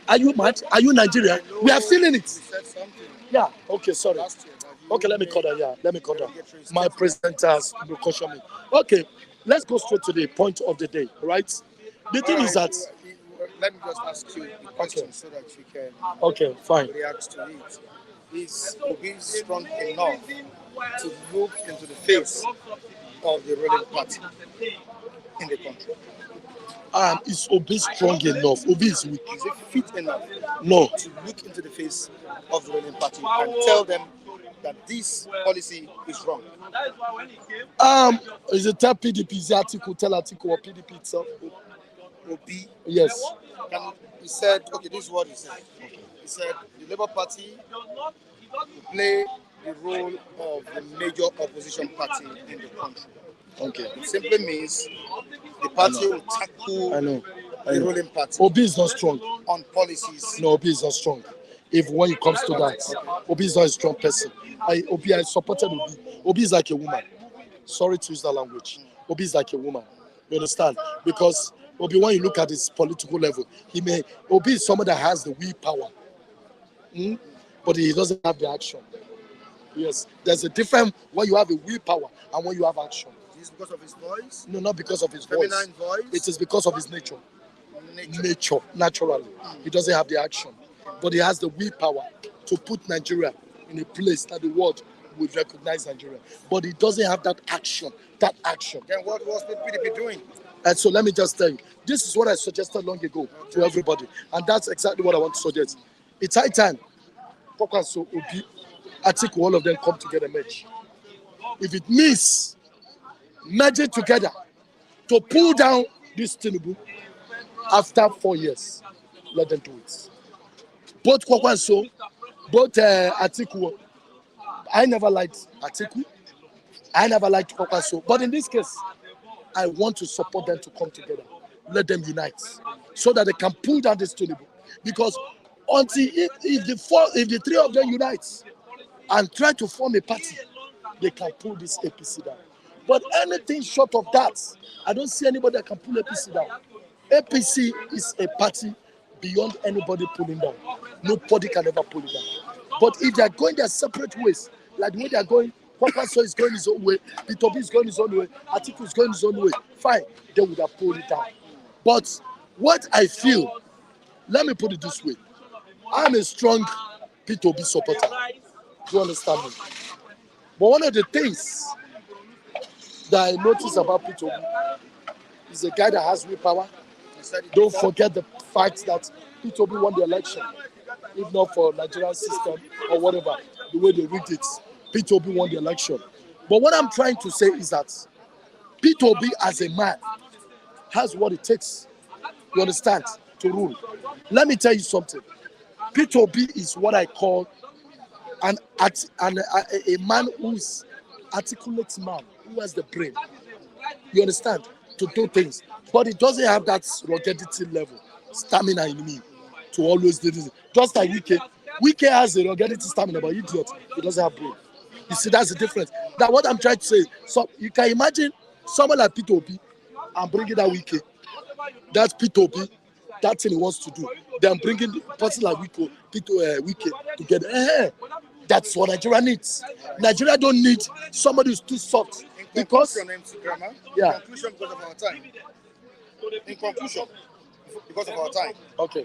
Speaker 2: Are you mad? Are you Nigerian? We are feeling it. Yeah. Okay. Sorry. Okay. Let me call that. Yeah. Let me call that. My president has cautioned me. Okay. Let's go straight to the point of the day. Right. The thing is that.
Speaker 1: Let me just ask you a question so that you can.
Speaker 2: Okay. Fine.
Speaker 1: React to it. Is Obi strong enough to look into the face of the ruling party in the country?
Speaker 2: Is Obi strong enough? Obi is weak.
Speaker 1: Is it fit enough?
Speaker 2: No.
Speaker 1: To look into the face of the ruling party and tell them that this policy is wrong?
Speaker 2: Is it tell PDP? Is it article, tell article or PDP itself?
Speaker 1: Obi?
Speaker 2: Yes.
Speaker 1: He said, okay, this is what he said. Okay. He said the Labour Party will play the role of the major opposition party in the country.
Speaker 2: Okay.
Speaker 1: It simply means the party will tackle the ruling party.
Speaker 2: Obi is not strong
Speaker 1: on policies.
Speaker 2: No, Obi is not strong. If when it comes to that, Obi is not a strong person. I supported Obi. Obi is like a woman.
Speaker 1: Sorry to use that language. Obi is like a woman. You understand? Because Obi, when you look at his political level, Obi is someone that has the willpower, but he doesn't have the action. Yes, there's a difference when you have a willpower and when you have action.
Speaker 7: Is it because of his voice?
Speaker 1: No, not because of his
Speaker 7: Feminine
Speaker 1: voice.
Speaker 7: voice?
Speaker 1: It is because of his nature. Nature, naturally. He doesn't have the action, but he has the willpower to put Nigeria in a place that the world will recognize Nigeria. But he doesn't have that action. That action.
Speaker 7: Then what was the PDP doing?
Speaker 1: And so let me just tell you, this is what I suggested long ago to everybody, and that's exactly what I want to suggest. It's high time Kwakwanso, Obi, Atiku, all of them come together, merge. If it means merging together to pull down this Tinubu after 4 years, let them do it. Both Kwakwanso, both Atiku, I never liked Atiku, I never liked Kwakwanso, but in this case, I want to support them to come together. Let them unite so that they can pull down this Tinubu. Because until if the three of them unite and try to form a party, they can pull this APC down. But anything short of that, I don't see anybody that can pull APC down. APC is a party beyond anybody pulling down. Nobody can ever pull it down. But if they are going their separate ways, like the way they are going, Kwakwanso is going his own way, P2B is going his own way, Atiku is going his own way, fine, they would have pulled it down. But what I feel, let me put it this way, I'm a strong P2B supporter. Do you understand me? But one of the things that I notice about P2B is a guy that has willpower. Don't forget the fact that P2B won the election, if not for Nigerian system or whatever, the way they rigged it. P2B won the election. But what I'm trying to say is that P2B as a man has what it takes, you understand, to rule. Let me tell you something. P2B is what I call a man who's articulate man, who has the brain, you understand, to do things. But he doesn't have that ruggedity level, stamina in me to always do this. Just like Wike. Wike has a ruggedity stamina, but idiot, he doesn't have brain. You see, that's the difference. That's what I'm trying to say. So you can imagine someone like P2B and bringing that Wike. That's P2B, that thing he wants to do. Then bringing the person like Wike together. That's what Nigeria needs. Nigeria don't need somebody who's too soft. Because,
Speaker 7: yeah. In conclusion, because of our time. In conclusion, because of our time.
Speaker 1: Okay.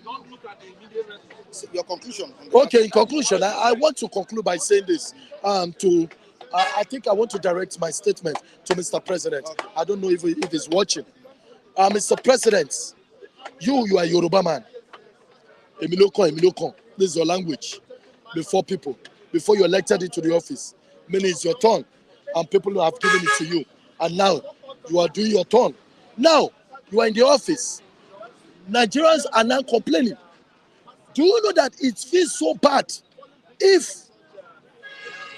Speaker 7: So your conclusion.
Speaker 1: Okay, in conclusion, I want to conclude by saying this. I think I want to direct my statement to Mr. President. Okay. I don't know if he's watching. Mr. President, you are a Yoruba man. Emilokon. This is your language. Before people, before you elected into the office, meaning it's your turn, and people have given it to you, and now you are doing your turn. Now you are in the office. Nigerians are now complaining. Do you know that it feels so bad if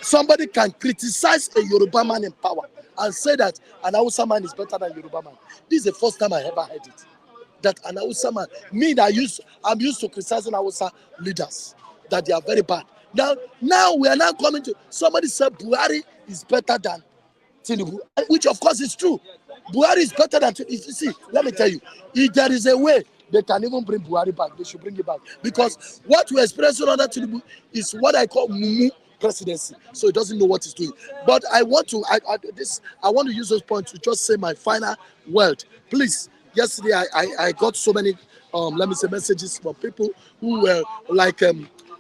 Speaker 1: somebody can criticize a Yoruba man in power and say that an Hausa man is better than Yoruba man? This is the first time I ever heard it. That an Hausa man, I'm used to criticizing Hausa leaders, that they are very bad. Now we are now coming to, somebody said Buhari is better than Tinubu, which of course is true. Buhari is better than Tinubu. You see, let me tell you, if there is a way they can even bring Buhari back, they should bring it back. Because what we're experiencing under Tinubu is what I call Mumu presidency. So he doesn't know what he's doing. But I want to use those points to just say my final word. Please, yesterday I got so many messages from people who were like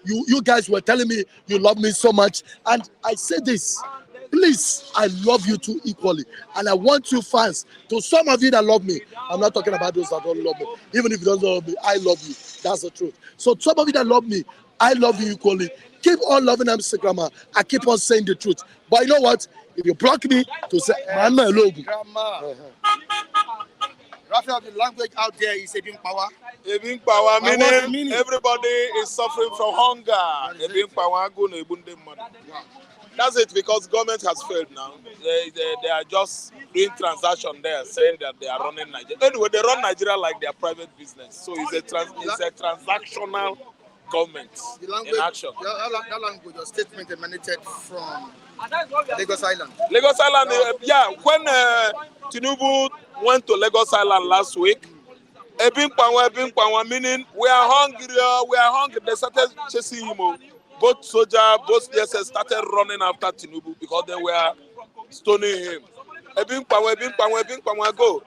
Speaker 1: you guys were telling me you love me so much, and I say this, please, I love you too equally, and I want you fans, to some of you that love me, I'm not talking about those that don't love me, even if you don't love me, I love you, that's the truth. So some of you that love me, I love you equally. Keep on loving Instagram. I keep on saying the truth. But you know what? If you block me to say, man, I love you.
Speaker 7: Raphael, the language out there is Ebin Power.
Speaker 8: Ebin Power, meaning everybody is suffering from hunger. Ebin Power, that's it, because government has failed now. They are just doing transaction there, saying that they are running Nigeria. Anyway, they run Nigeria like their private business. So it's a transactional government in action.
Speaker 7: That language, your statement emanated from
Speaker 1: Lagos Island.
Speaker 8: Lagos Island, yeah. When Tinubu went to Lagos Island last week, meaning we are hungry, we are hungry. They started chasing him. Both soldier, both DSS started running after Tinubu because they were stoning him. Go.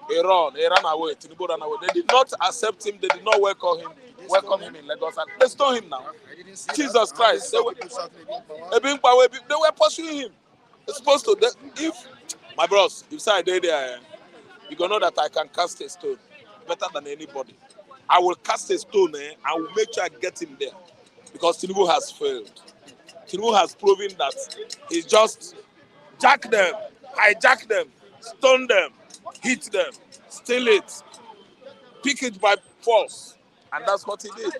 Speaker 8: He ran away. Tinubu ran away. They did not accept him. They did not welcome him in Lagos. They stole him now. Jesus Christ. They were pursuing him. It's supposed to. If my bros, if I did there, you gonna know that I can cast a stone better than anybody. I will cast a stone. I will make sure I get him there because Tinubu has failed. Tinubu has proven that he just jack them, hijack them, stone them, hit them, steal it, pick it by force. And that's what he did.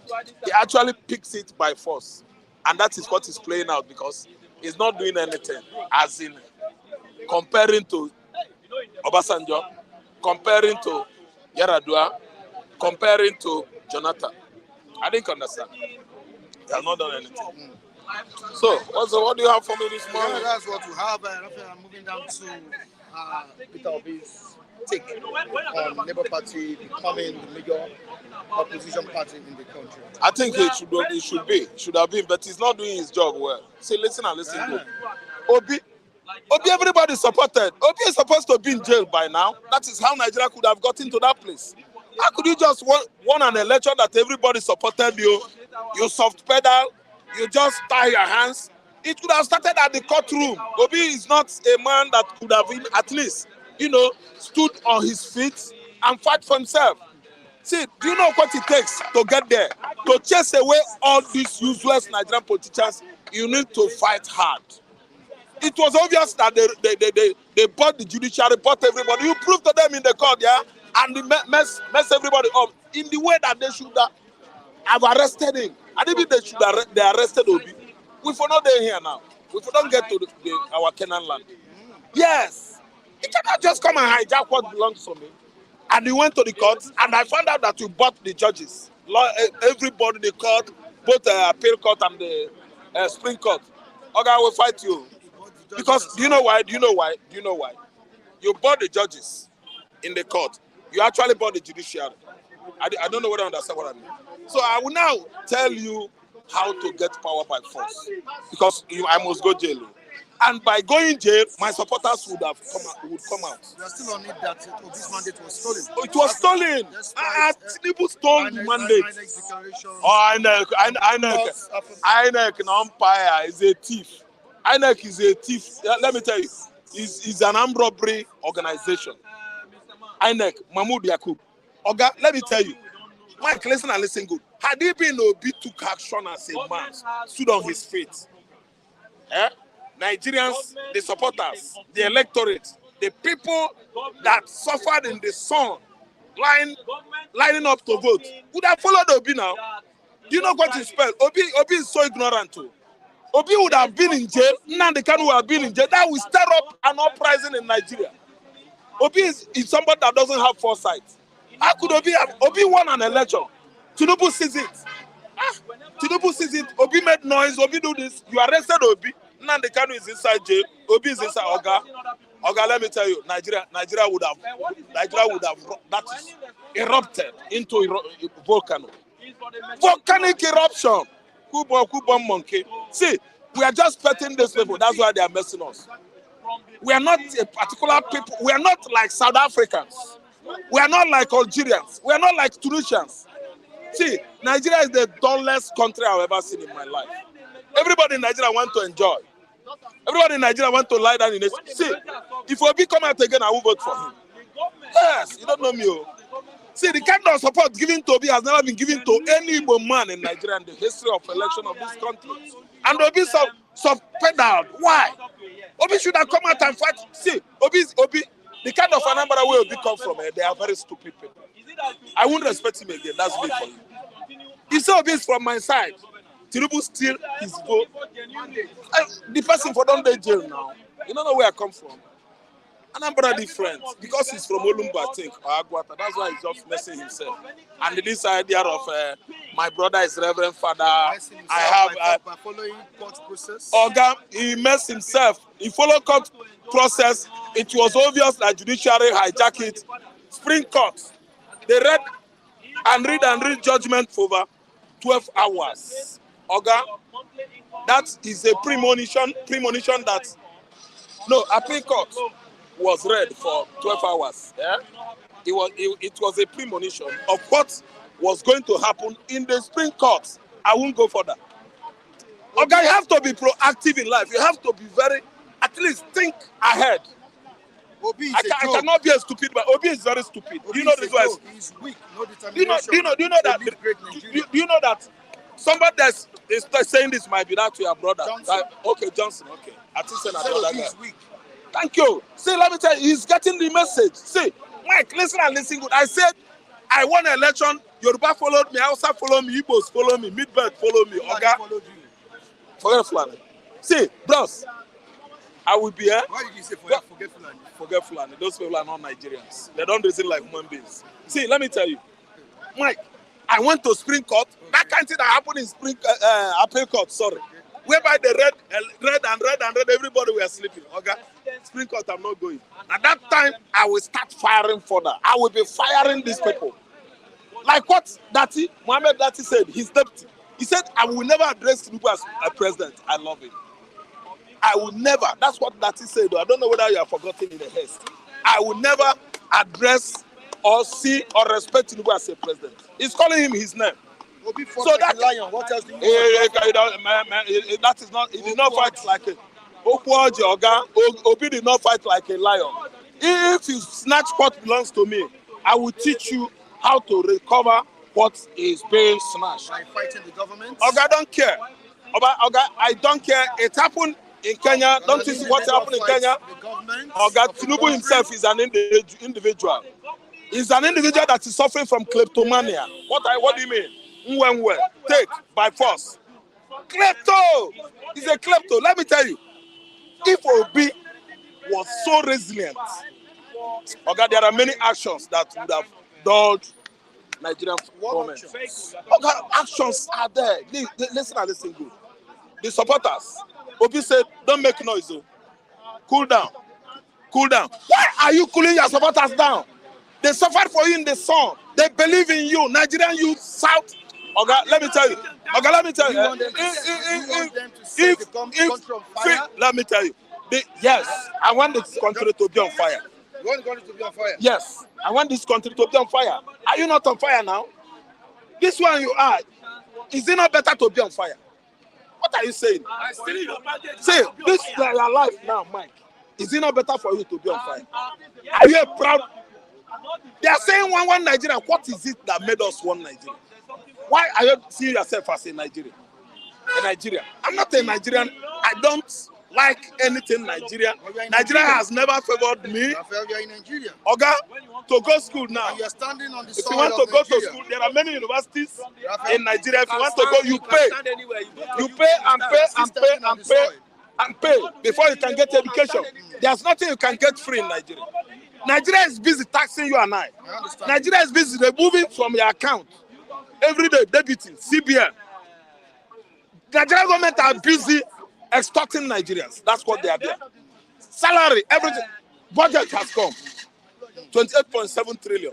Speaker 8: He actually picks it by force. And that is what is playing out because he's not doing anything. As in comparing to Obasanjo, comparing to Yaradua, comparing to Jonathan. I didn't understand. He has not done anything. So, what do you have for me this morning?
Speaker 1: Yeah, that's what we have. I'm moving down to Peter Obi's take on Labour Party becoming the major opposition party in the country.
Speaker 8: I think it should have been, but he's not doing his job well. See, listen and listen good. Obi, everybody supported. Obi is supposed to be in jail by now. That is how Nigeria could have gotten to that place. How could you just won an election that everybody supported you? You soft pedal, you just tie your hands. It could have started at the courtroom. Obi is not a man that could have been at least, stood on his feet and fight for himself. See, do you know what it takes to get there? To chase away all these useless Nigerian politicians, you need to fight hard. It was obvious that they bought the judiciary, bought everybody. You proved to them in the court, yeah? And they mess everybody up in the way that they should have arrested him. And even they arrested Obi. We for not there here now. We for don't get to our Canaan land. Yes. He cannot just come and hijack what belongs to me. And he went to the court, and I found out that you bought the judges. Everybody, the court, both the appeal court and the Supreme Court. Okay, I will fight you. Because, do you know why? You bought the judges in the court. You actually bought the judiciary. I don't know whether you understand what I mean. So I will now tell you how to get power by force. Because I must go jail. And by going jail, my supporters would come out.
Speaker 1: We are still on it that Obi's mandate was stolen.
Speaker 8: Oh, it was stolen. Tinubu stole the mandate. INEC, an umpire, is a thief. INEC is a thief. Let me tell you, is an armed robbery organization. INEC, Mahmoud Yakub. Oga, let me tell you, Mike, listen and listen good. Had he been Obi took action as a man, stood on his feet, Nigerians, the supporters, the electorate, the people that suffered in the sun, lining up to vote, would have followed Obi now. Do you know what he spelled? Obi is so ignorant too. Obi would have been in jail. Nnamdi Kanu would have been in jail. That will stir up an uprising in Nigeria. Obi is somebody that doesn't have foresight. How could Obi won an election? Tinubu sees it. Tinubu sees it. Obi made noise. Obi do this. You arrested Obi. Nnamdi Kanu is inside jail. Obi is inside. Oga, let me tell you, Nigeria would have that is erupted into a volcano. Volcanic eruption. Kubo monkey. See, we are just petting these people. That's why they are messing us. We are not a particular people. We are not like South Africans. We are not like Algerians. We are not like Tunisians. See, Nigeria is the dullest country I've ever seen in my life. Everybody in Nigeria want to enjoy. Everybody in Nigeria want to lie down in this. See, if Obi come out again, I will vote for him. Yes, you don't know me. See, the kind of support given to Obi has never been given to any Igbo man in Nigeria in the history of election of this country. And Obi pedaled. Why? Obi should have come out and fight. See, Obi, the kind of Anambra where Obi come from, they are very stupid people. I won't respect him again. That's big for you. He said Obi is from my side. Tinubu steal his vote. The person for don't dey jail now. You don't know where I come from. Anambra different because he's from Olumba, I think, or Agwata. That's why he's just messing himself. And this idea of my brother is Reverend Father. I have
Speaker 7: by following court process.
Speaker 8: Oga, he messed himself. He followed court process. It was obvious that judiciary hijacked it. Spring Court. They read and read judgment for over 12 hours. Oga, that is a premonition that no, appeal court was read for 12 hours. Yeah? It was a premonition of what was going to happen in the Spring Court. I won't go further. Okay, you have to be proactive in life. You have to be at least think ahead.
Speaker 7: Obi is
Speaker 8: I cannot be a stupid man. Obi is very stupid.
Speaker 7: Obi
Speaker 8: You know
Speaker 7: is
Speaker 8: this
Speaker 7: a
Speaker 8: was.
Speaker 7: joke. He's weak, no determination.
Speaker 8: Do you know that? Do you know that somebody that is saying this might be that to your brother?
Speaker 7: Johnson.
Speaker 8: Okay, Johnson. Okay, I think saying
Speaker 7: Obi
Speaker 8: another guy.
Speaker 7: is weak.
Speaker 8: Thank you. See, let me tell you, he's getting the message. See, Mike, listen and listen good. I said, I won an election. Yoruba followed me. Hausa followed me. Igbos followed me. Midbelt followed me.
Speaker 7: Fulani
Speaker 8: Oga,
Speaker 7: followed you.
Speaker 8: forget Fulani. See, bros, I will be here.
Speaker 7: Why did you say forget Fulani?
Speaker 8: Forget Fulani. Those people are not Nigerians. They don't reason like human beings. See, let me tell you, Mike, I went to Spring Court. That kind of thing that happened in Appeal Court, sorry. Whereby they read, everybody were sleeping. Okay? Spring Court, I'm not going. At that time, I will start firing further. I will be firing these people. Like what Mohammed Dati said, his deputy. He said, I will never address Tinubu as a president. I love it. I will never. That's what Dati said. I don't know whether you have forgotten in the haste. I will never address or see or respect Tinubu as a president. He's calling him his name.
Speaker 7: Obi fought so like that lion. What else do you
Speaker 8: that is not. He did not fight like a Obi did not fight like a lion. If you snatch what belongs to me, I will teach you how to recover what is being snatched.
Speaker 7: By fighting the government.
Speaker 8: Oga, I don't care. Oga, I don't care. It happened in Kenya. Don't you see what happened in Kenya? Oga, Tinubu himself is an individual. He's an individual that is suffering from kleptomania. What do you mean? Mwenwe, take by force. Klepto! He's a klepto. Let me tell you, if Obi was so resilient, okay, there are many actions that would have dodged Nigerian government. Okay, actions are there. Listen and listen good. The supporters, Obi said, don't make noise. Cool down. Cool down. Why are you cooling your supporters down? They suffered for you in the sun. They believe in you. Nigerian youth, South. Okay, let me tell you. Okay, let me tell you. Let me tell you. Yes, I want this country to be on fire.
Speaker 7: You want the country to be on fire?
Speaker 8: Yes, I want this country to be on fire. Are you not on fire now? This one you are. Is it not better to be on fire? What are you saying? See, this is your life now, Mike. Is it not better for you to be on fire? Are you a proud? They are saying one Nigeria. What is it that made us one Nigeria? Why are you seeing yourself as a Nigerian? A Nigerian. I'm not a Nigerian. I don't like anything Nigeria. Nigeria has never favored me.
Speaker 7: You are in Nigeria.
Speaker 8: Oga, to go to school now.
Speaker 7: You are standing on the
Speaker 8: if you want to go to school, there are many universities in Nigeria. If you want to go, you pay. You pay and pay before you can get education. There's nothing you can get free in Nigeria. Nigeria is busy taxing you and I. Nigeria is busy removing from your account every day, debiting, CBN. Nigerian government are busy extorting Nigerians. That's what they are doing. Salary, everything. Budget has come. 28.7 trillion.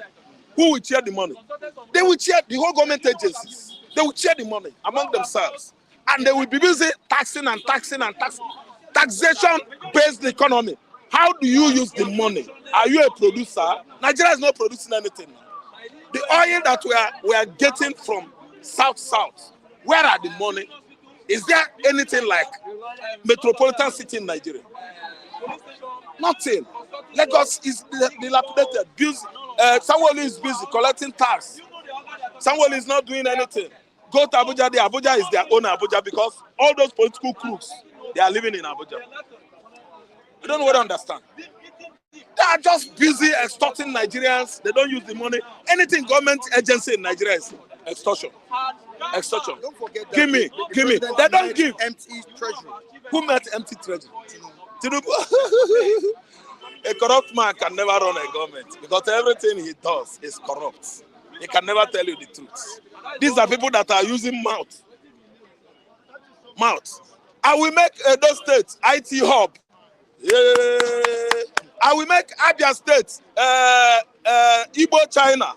Speaker 8: Who will share the money? They will share the whole government agencies. They will share the money among themselves. And they will be busy taxing and taxing and taxing. Taxation-based economy. How do you use the money? Are you a producer? Nigeria is not producing anything. The oil that we are getting from South, where are the money? Is there anything like metropolitan city in Nigeria? Nothing. Lagos is dilapidated. Sanwo-Olu is busy collecting tax. Sanwo-Olu is not doing anything. Go to Abuja. Abuja is their own Abuja because all those political crooks, they are living in Abuja. I don't know what I understand. They are just busy extorting Nigerians. They don't use the money. Anything government agency in Nigeria is extortion. Extortion.
Speaker 7: Don't forget that
Speaker 8: give me. They don't give.
Speaker 7: Empty treasury.
Speaker 8: Who met empty treasury? Tinubu. A corrupt man can never run a government because everything he does is corrupt. He can never tell you the truth. These are people that are using mouth. I will make Edo State IT hub. Yeah. I will make Abia State Igbo China.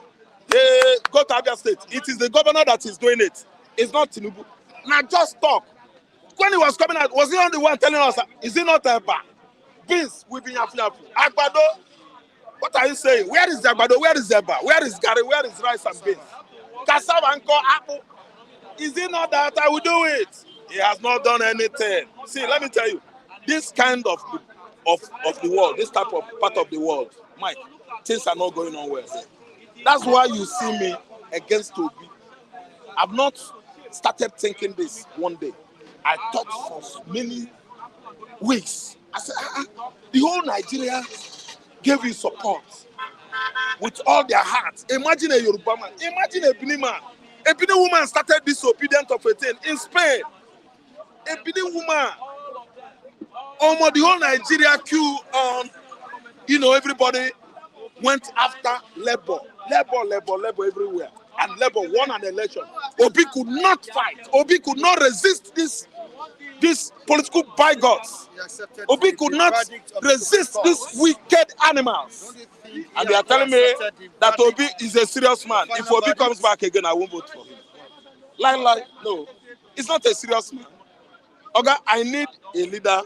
Speaker 8: Yeah. Go to Abia State. It is the governor that is doing it. It's not Tinubu. Now just talk. When he was coming out, was he on the one telling us, is he not a bar? Beans will be yafu. Agbado, what are you saying? Where is the Agbado? Where is the bar? Where is Gary? Where is rice and beans? Cassava and apple. Is it not that I will do it? He has not done anything. See, let me tell you, this kind of the world, this type of part of the world, Mike, things are not going on well here. That's why you see me against Obi. I've not started thinking this one day. I thought for many weeks. I said, the whole Nigeria gave you support with all their hearts. Imagine a Yoruba man. Imagine a Benin man. A Benin woman started disobedient of a thing in Spain. A Benin woman. Almost the whole Nigeria queue on, everybody went after Labour. Labour everywhere. And Labour won an election. Obi could not fight. Obi could not resist this political bigots. Obi could not resist these wicked animals. And they are telling me that Obi is a serious man. If Obi comes back again, I won't vote for him. Like, no. It's not a serious man. Okay, I need a leader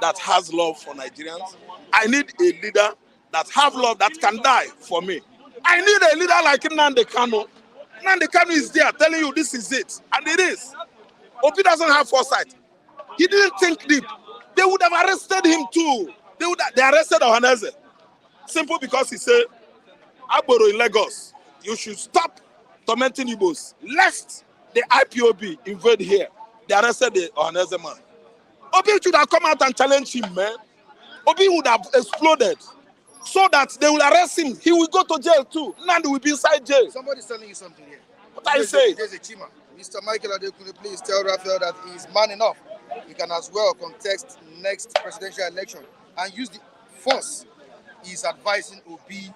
Speaker 8: that has love for Nigerians. I need a leader that have love that can die for me. I need a leader like Nnamdi Kanu. Nnamdi Kanu is there telling you this is it. And it is. Obi doesn't have foresight. He didn't think deep. They would have arrested him too. They arrested Ohaneze. Simple because he said, Agboro in Lagos, you should stop tormenting Igbos. Lest the IPOB invade here. They arrested the Ohaneze man. Obi should have come out and challenged him, man. Obi would have exploded. So that they will arrest him. He will go to jail too. Nnamdi will be inside jail.
Speaker 1: Somebody's telling you something here.
Speaker 8: What are you saying?
Speaker 1: There's a chima. Mr. Michael Adekunle, please tell Raphael that he is man enough. He can as well contest next presidential election and use the force he is advising Obi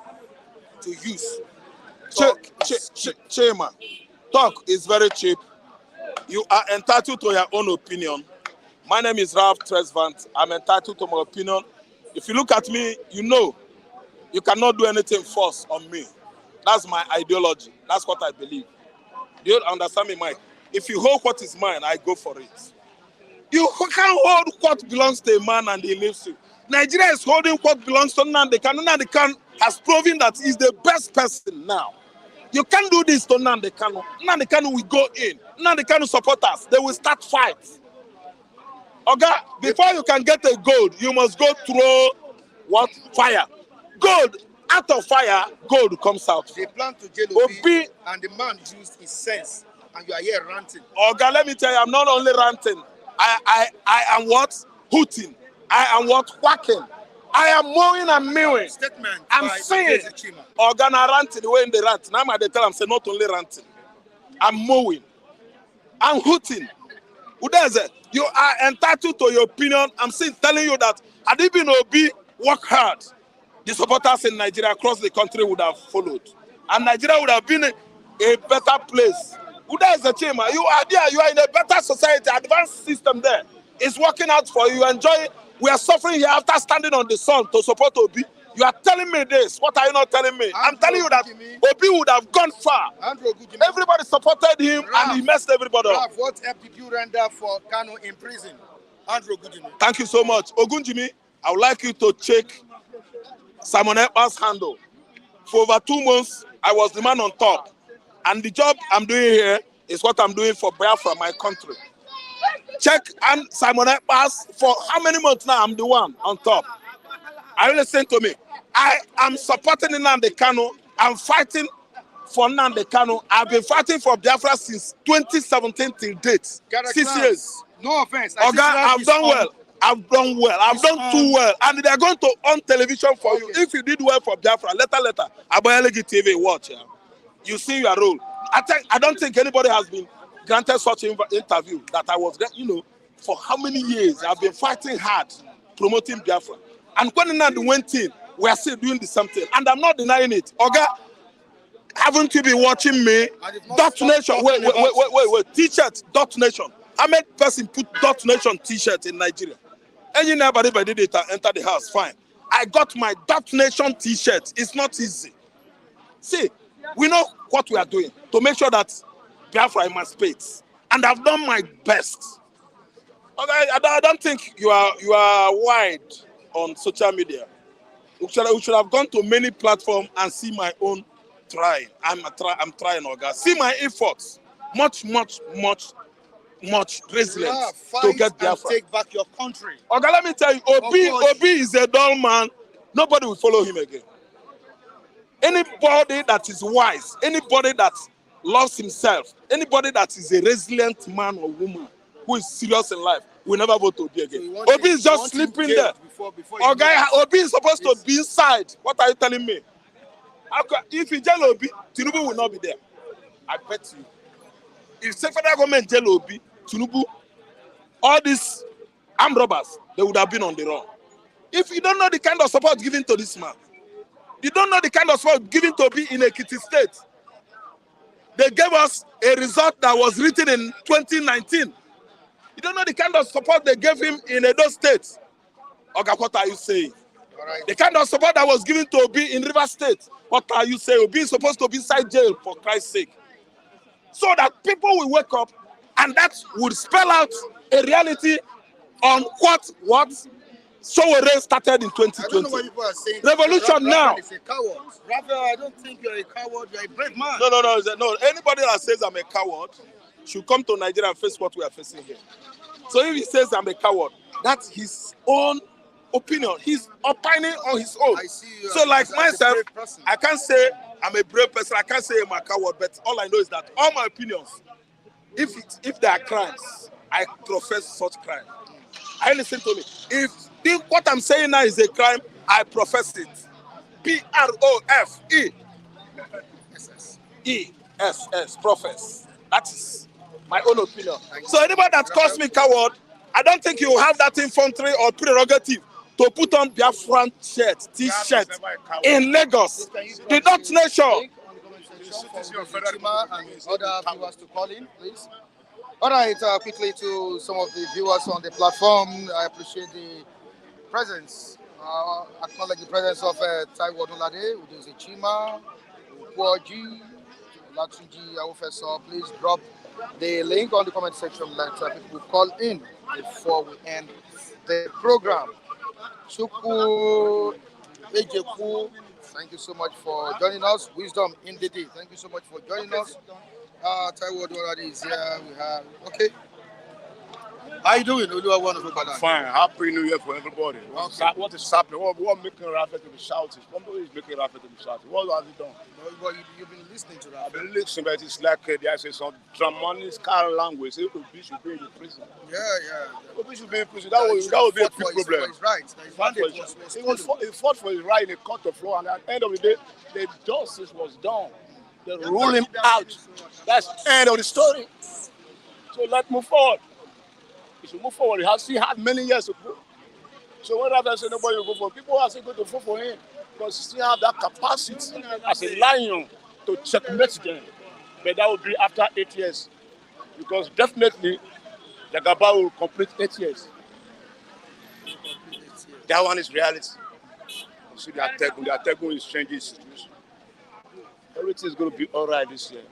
Speaker 1: to use.
Speaker 8: Chairman, talk is very cheap. You are entitled to your own opinion. My name is Ralph Tresvant. I'm entitled to my opinion. If you look at me, you know you cannot do anything false on me. That's my ideology. That's what I believe. Do you understand me, Mike? If you hold what is mine, I go for it. You can't hold what belongs to a man and he leaves you. Nigeria is holding what belongs to Nnamdi Kanu. Nnamdi Kanu has proven that he's the best person now. You can't do this to Nnamdi Kanu. Nnamdi Kanu will go in. Nnamdi Kanu supporters, they will start fights. Okay, before you can get a gold, you must go through what? Fire. Gold, out of fire, gold comes out.
Speaker 1: They plan to jail Obi, and the man used his sense, and you are here ranting.
Speaker 8: Okay, let me tell you, I'm not only ranting. I am what? Hooting. I am what? Whacking. I am mowing and mewing.
Speaker 1: Statement.
Speaker 8: I'm saying. Organa ranting the way in the rant. Now they tell I'm saying not only ranting. I'm mowing. I'm hooting. Who does it? You are entitled to your opinion. I'm saying, telling you that had it been Obi work hard, the supporters in Nigeria across the country would have followed. And Nigeria would have been a better place. Who does the chamber? You are there. You are in a better society. Advanced system there. It's working out for you. You enjoy it. We are suffering here after standing on the sun to support Obi. You are telling me this. What are you not telling me? I'm telling you that Obi would have gone far. Everybody supported him and he messed everybody up.
Speaker 1: What help did you render for Kanu in prison? Andrew Ogujimi.
Speaker 8: Thank you so much. Ogunjimi, I would like you to check Simon Ekpa's handle. For over 2 months, I was the man on top. And the job I'm doing here is what I'm doing for Biafra, my country. Check and Simon Ekpa's for how many months now I'm the one on top. Are you listening to me? I am supporting Nnamdi Kanu. I'm fighting for Nnamdi Kanu. I've been fighting for Biafra since 2017 till date. 6 years.
Speaker 1: No offense.
Speaker 8: Okay, I've done well. I've done well. I've done too well. And they're going to on television for you. If you did well for Biafra, later, Abayelegi TV, watch. Yeah. You see your role. I don't think anybody has been granted such an interview that I was there, for how many years I've been fighting hard, promoting Biafra. And when Nnamdi went in, we are still doing the same thing. And I'm not denying it. Oga, haven't you been watching me? Dot Nation, wait, T-shirt, Dot Nation. How many person put Dot Nation T-shirt in Nigeria? Any nobody did it enter the house, fine. I got my Dot Nation T-shirt. It's not easy. See, we know what we are doing to make sure that Biafra emancipates. And I've done my best. Okay, I don't think you are wide on social media. We should have gone to many platforms and see my own trying. I'm trying, Oga. See my efforts. Much resilience to get Biafra.
Speaker 7: Take back your country.
Speaker 8: Oga, let me tell you, Obi is a dull man. Nobody will follow him again. Anybody that is wise, anybody that loves himself, anybody that is a resilient man or woman who is serious in life will never vote Obi again.
Speaker 7: So
Speaker 8: Obi is just sleeping there. Oga, Obi is supposed to be inside. What are you telling me? If you jail Obi, Tinubu will not be there. I bet you. If the federal government jail Obi, Tinubu, all these armed robbers, they would have been on the run. If you don't know the kind of support given to this man, you don't know the kind of support given to Obi in Ekiti State. They gave us a result that was written in 2019. You don't know the kind of support they gave him in Edo State. Oga, what are you saying?
Speaker 7: Right.
Speaker 8: The kind of support that was given to Obi in River State. What are you saying? Obi is supposed to be inside jail for Christ's sake. So that people will wake up and that would spell out a reality on what Sowore started in 2020.
Speaker 7: I don't know why people are saying
Speaker 8: Revolution now.
Speaker 7: Raphael is a coward. Raphael, I don't think you're a coward. You're a brave man.
Speaker 8: No. Anybody that says I'm a coward should come to Nigeria and face what we are facing here. So if he says I'm a coward, that's his own opinion. He's opining on his own.
Speaker 7: I see you
Speaker 8: So like myself,
Speaker 7: person.
Speaker 8: I can't say I'm a brave person. I can't say I'm a coward. But all I know is that all my opinions, if there are crimes, I profess such crime. I listen to me. If what I'm saying now is a crime, I profess it. Profess. Profess. That is my own opinion. So anybody that calls me coward, I don't think you have that infantry or prerogative to put on Biafran shirt, T-shirt in Lagos. The Dot Nation.
Speaker 7: And other viewers to call in, please. All right, quickly to some of the viewers on the platform. I appreciate the presence. Acknowledge the presence of Taiwo Odunlade, Udozi Chima, Ukwoji, Latunji Awofeso. Please drop the link on the comment section. Let people call in before we end the program. Chuku Ejeku, thank you so much for joining us. Wisdom in the day. Thank you so much for joining us. Taiwo Odunlade is here. We have How you doing?
Speaker 9: Fine. Happy New Year for everybody.
Speaker 7: Okay.
Speaker 9: What is happening? What making Raphael to be shouting? Somebody is making Raphael to be shouting. What have you done?
Speaker 7: Well, you've been listening to that.
Speaker 9: I've been listening, but it's like there's some Germanic language. Say Obi should be in the prison.
Speaker 7: Yeah.
Speaker 9: Obi should be in prison. That would be a big problem.
Speaker 7: His right.
Speaker 9: He fought for his right in a court of law, and at the end of the day, the justice was done. They ruled him out. That's the end of the story. So let's move forward. He should move forward. He had many years to go. So when Raphael said nobody will go for, people are still going to vote for him because he still have that capacity as a lion to checkmate them. But that will be after 8 years, because definitely the Gaba will complete 8 years. That one is reality. So the Ategun is changing the situation. Everything is going to be all right this year.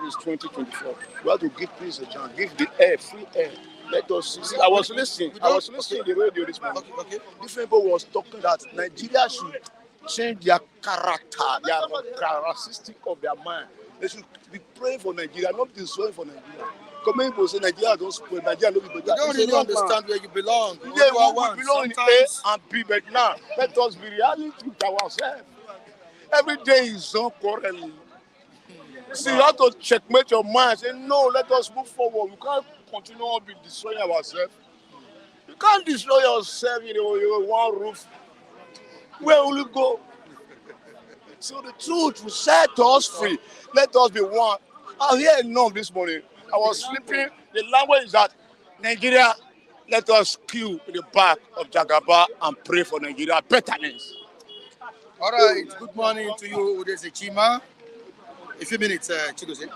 Speaker 9: This is 2024. We have to give peace a chance. Give the air, free air. Let us see. I was listening to the radio this morning.
Speaker 7: Okay.
Speaker 9: Different people was talking that Nigeria should change their character, their characteristic of their mind. They should be praying for Nigeria, not be sorry for Nigeria. Come people say Nigeria don't spoil, Nigeria don't be better.
Speaker 7: You don't really understand where you belong.
Speaker 9: Yeah, we belong in A and B, but now let us be reality with ourselves. Every day is so quarreling. See, you have to checkmate your mind. Say, no, let us move forward. We can't continue to be destroying ourselves. You can't destroy yourself in one roof. Where will you go? So the truth will set us free. Let us be one. I hear enough this morning. I was sleeping. The language is that Nigeria let us queue in the back of Jagaba and pray for Nigeria betterness.
Speaker 7: All right, good morning to you, Udeze Chima. A few minutes, Chigozie.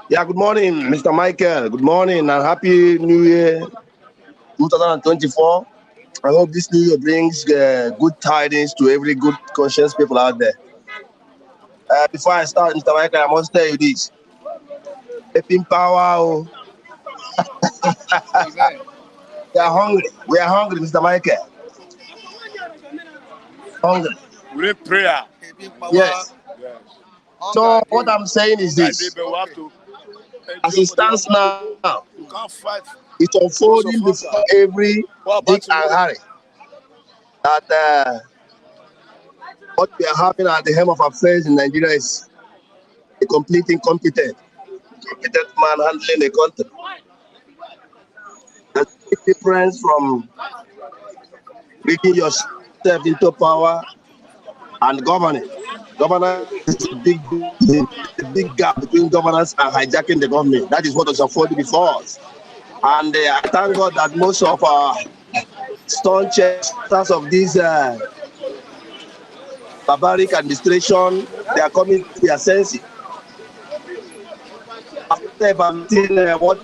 Speaker 10: Yeah, good morning, Mr. Michael. Good morning and happy New Year 2024. I hope this New Year brings good tidings to every good conscious people out there. Before I start, Mr. Michael, I must tell you this. Pepping power, oh,
Speaker 7: Amen.
Speaker 10: we are hungry. We are hungry, Mr. Michael. Hungry.
Speaker 9: We need prayer.
Speaker 7: Keeping power.
Speaker 10: Yes.
Speaker 9: Yes.
Speaker 10: So
Speaker 7: Hunger
Speaker 10: what
Speaker 7: day.
Speaker 10: I'm saying is
Speaker 9: Hunger dey,
Speaker 10: this.
Speaker 9: but we have to
Speaker 10: As
Speaker 9: endure
Speaker 10: it
Speaker 9: for the
Speaker 10: stands
Speaker 9: hunger.
Speaker 10: now,
Speaker 9: You can't fight
Speaker 10: it's
Speaker 9: because of
Speaker 10: unfolding
Speaker 9: hunger.
Speaker 10: before every
Speaker 9: What about
Speaker 10: Dick
Speaker 9: tomorrow?
Speaker 10: and Harry that what we are having at the helm of affairs in Nigeria is a complete incompetent man handling a country. There's a big difference from bringing yourself into power and governing. Governance is a big gap between governance and hijacking the government. That is what is unfolding before us. And I thank God that most of our staunch of this barbaric administration, they are coming to their senses. After evaluating what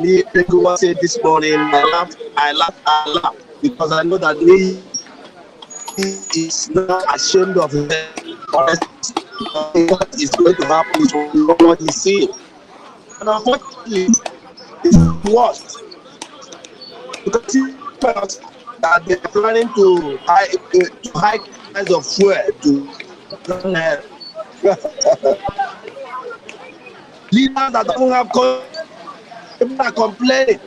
Speaker 10: Nick said this morning, I laughed because I know that he is not ashamed of himself. What is going to happen is what he's seeing. And unfortunately, it's worst because that they are planning to hike price of fuel to leaders that don't have people are complaining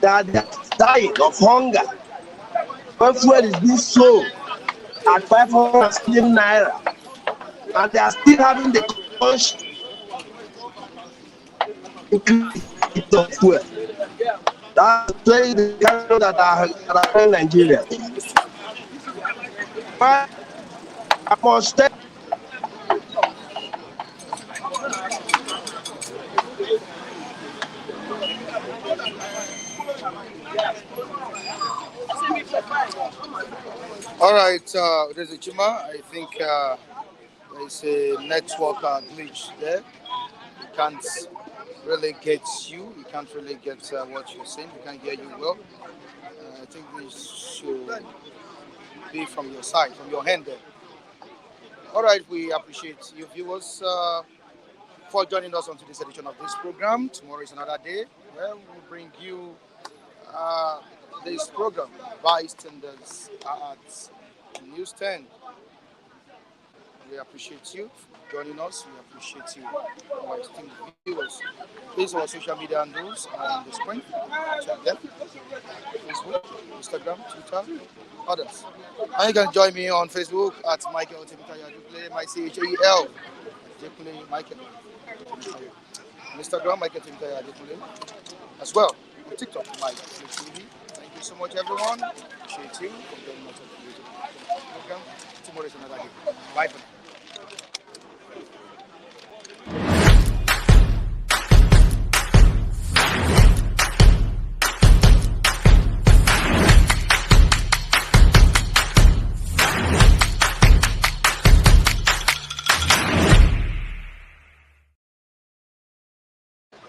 Speaker 10: that they are dying of hunger when fuel is being sold at 500 naira and they are still having the conscious increase of fuel. That's why the kind that are in Nigeria. But I must tell
Speaker 7: All right, Udeze Chima. I think there is a network glitch there. It can't really get you. You can't really get what you're saying. We can't hear you well. I think this should be from your side, from your hand there. All right, we appreciate you viewers for joining us on today's edition of this program. Tomorrow is another day where we'll bring you uh, this program, Vice Tenders at News 10. We appreciate you for joining us. We appreciate you, our esteemed viewers. Please, our social media handles on the screen. Check them. Facebook, Instagram, Twitter, others. And you can join me on Facebook at Michael Timothy Aduple, my CHAEL, Aduple Michael. On Instagram, Michael Timothy Aduple, as well. On TikTok, Mike TV. Thank you so much, everyone. Appreciate you for joining us on the program. Tomorrow is another day. Bye for now.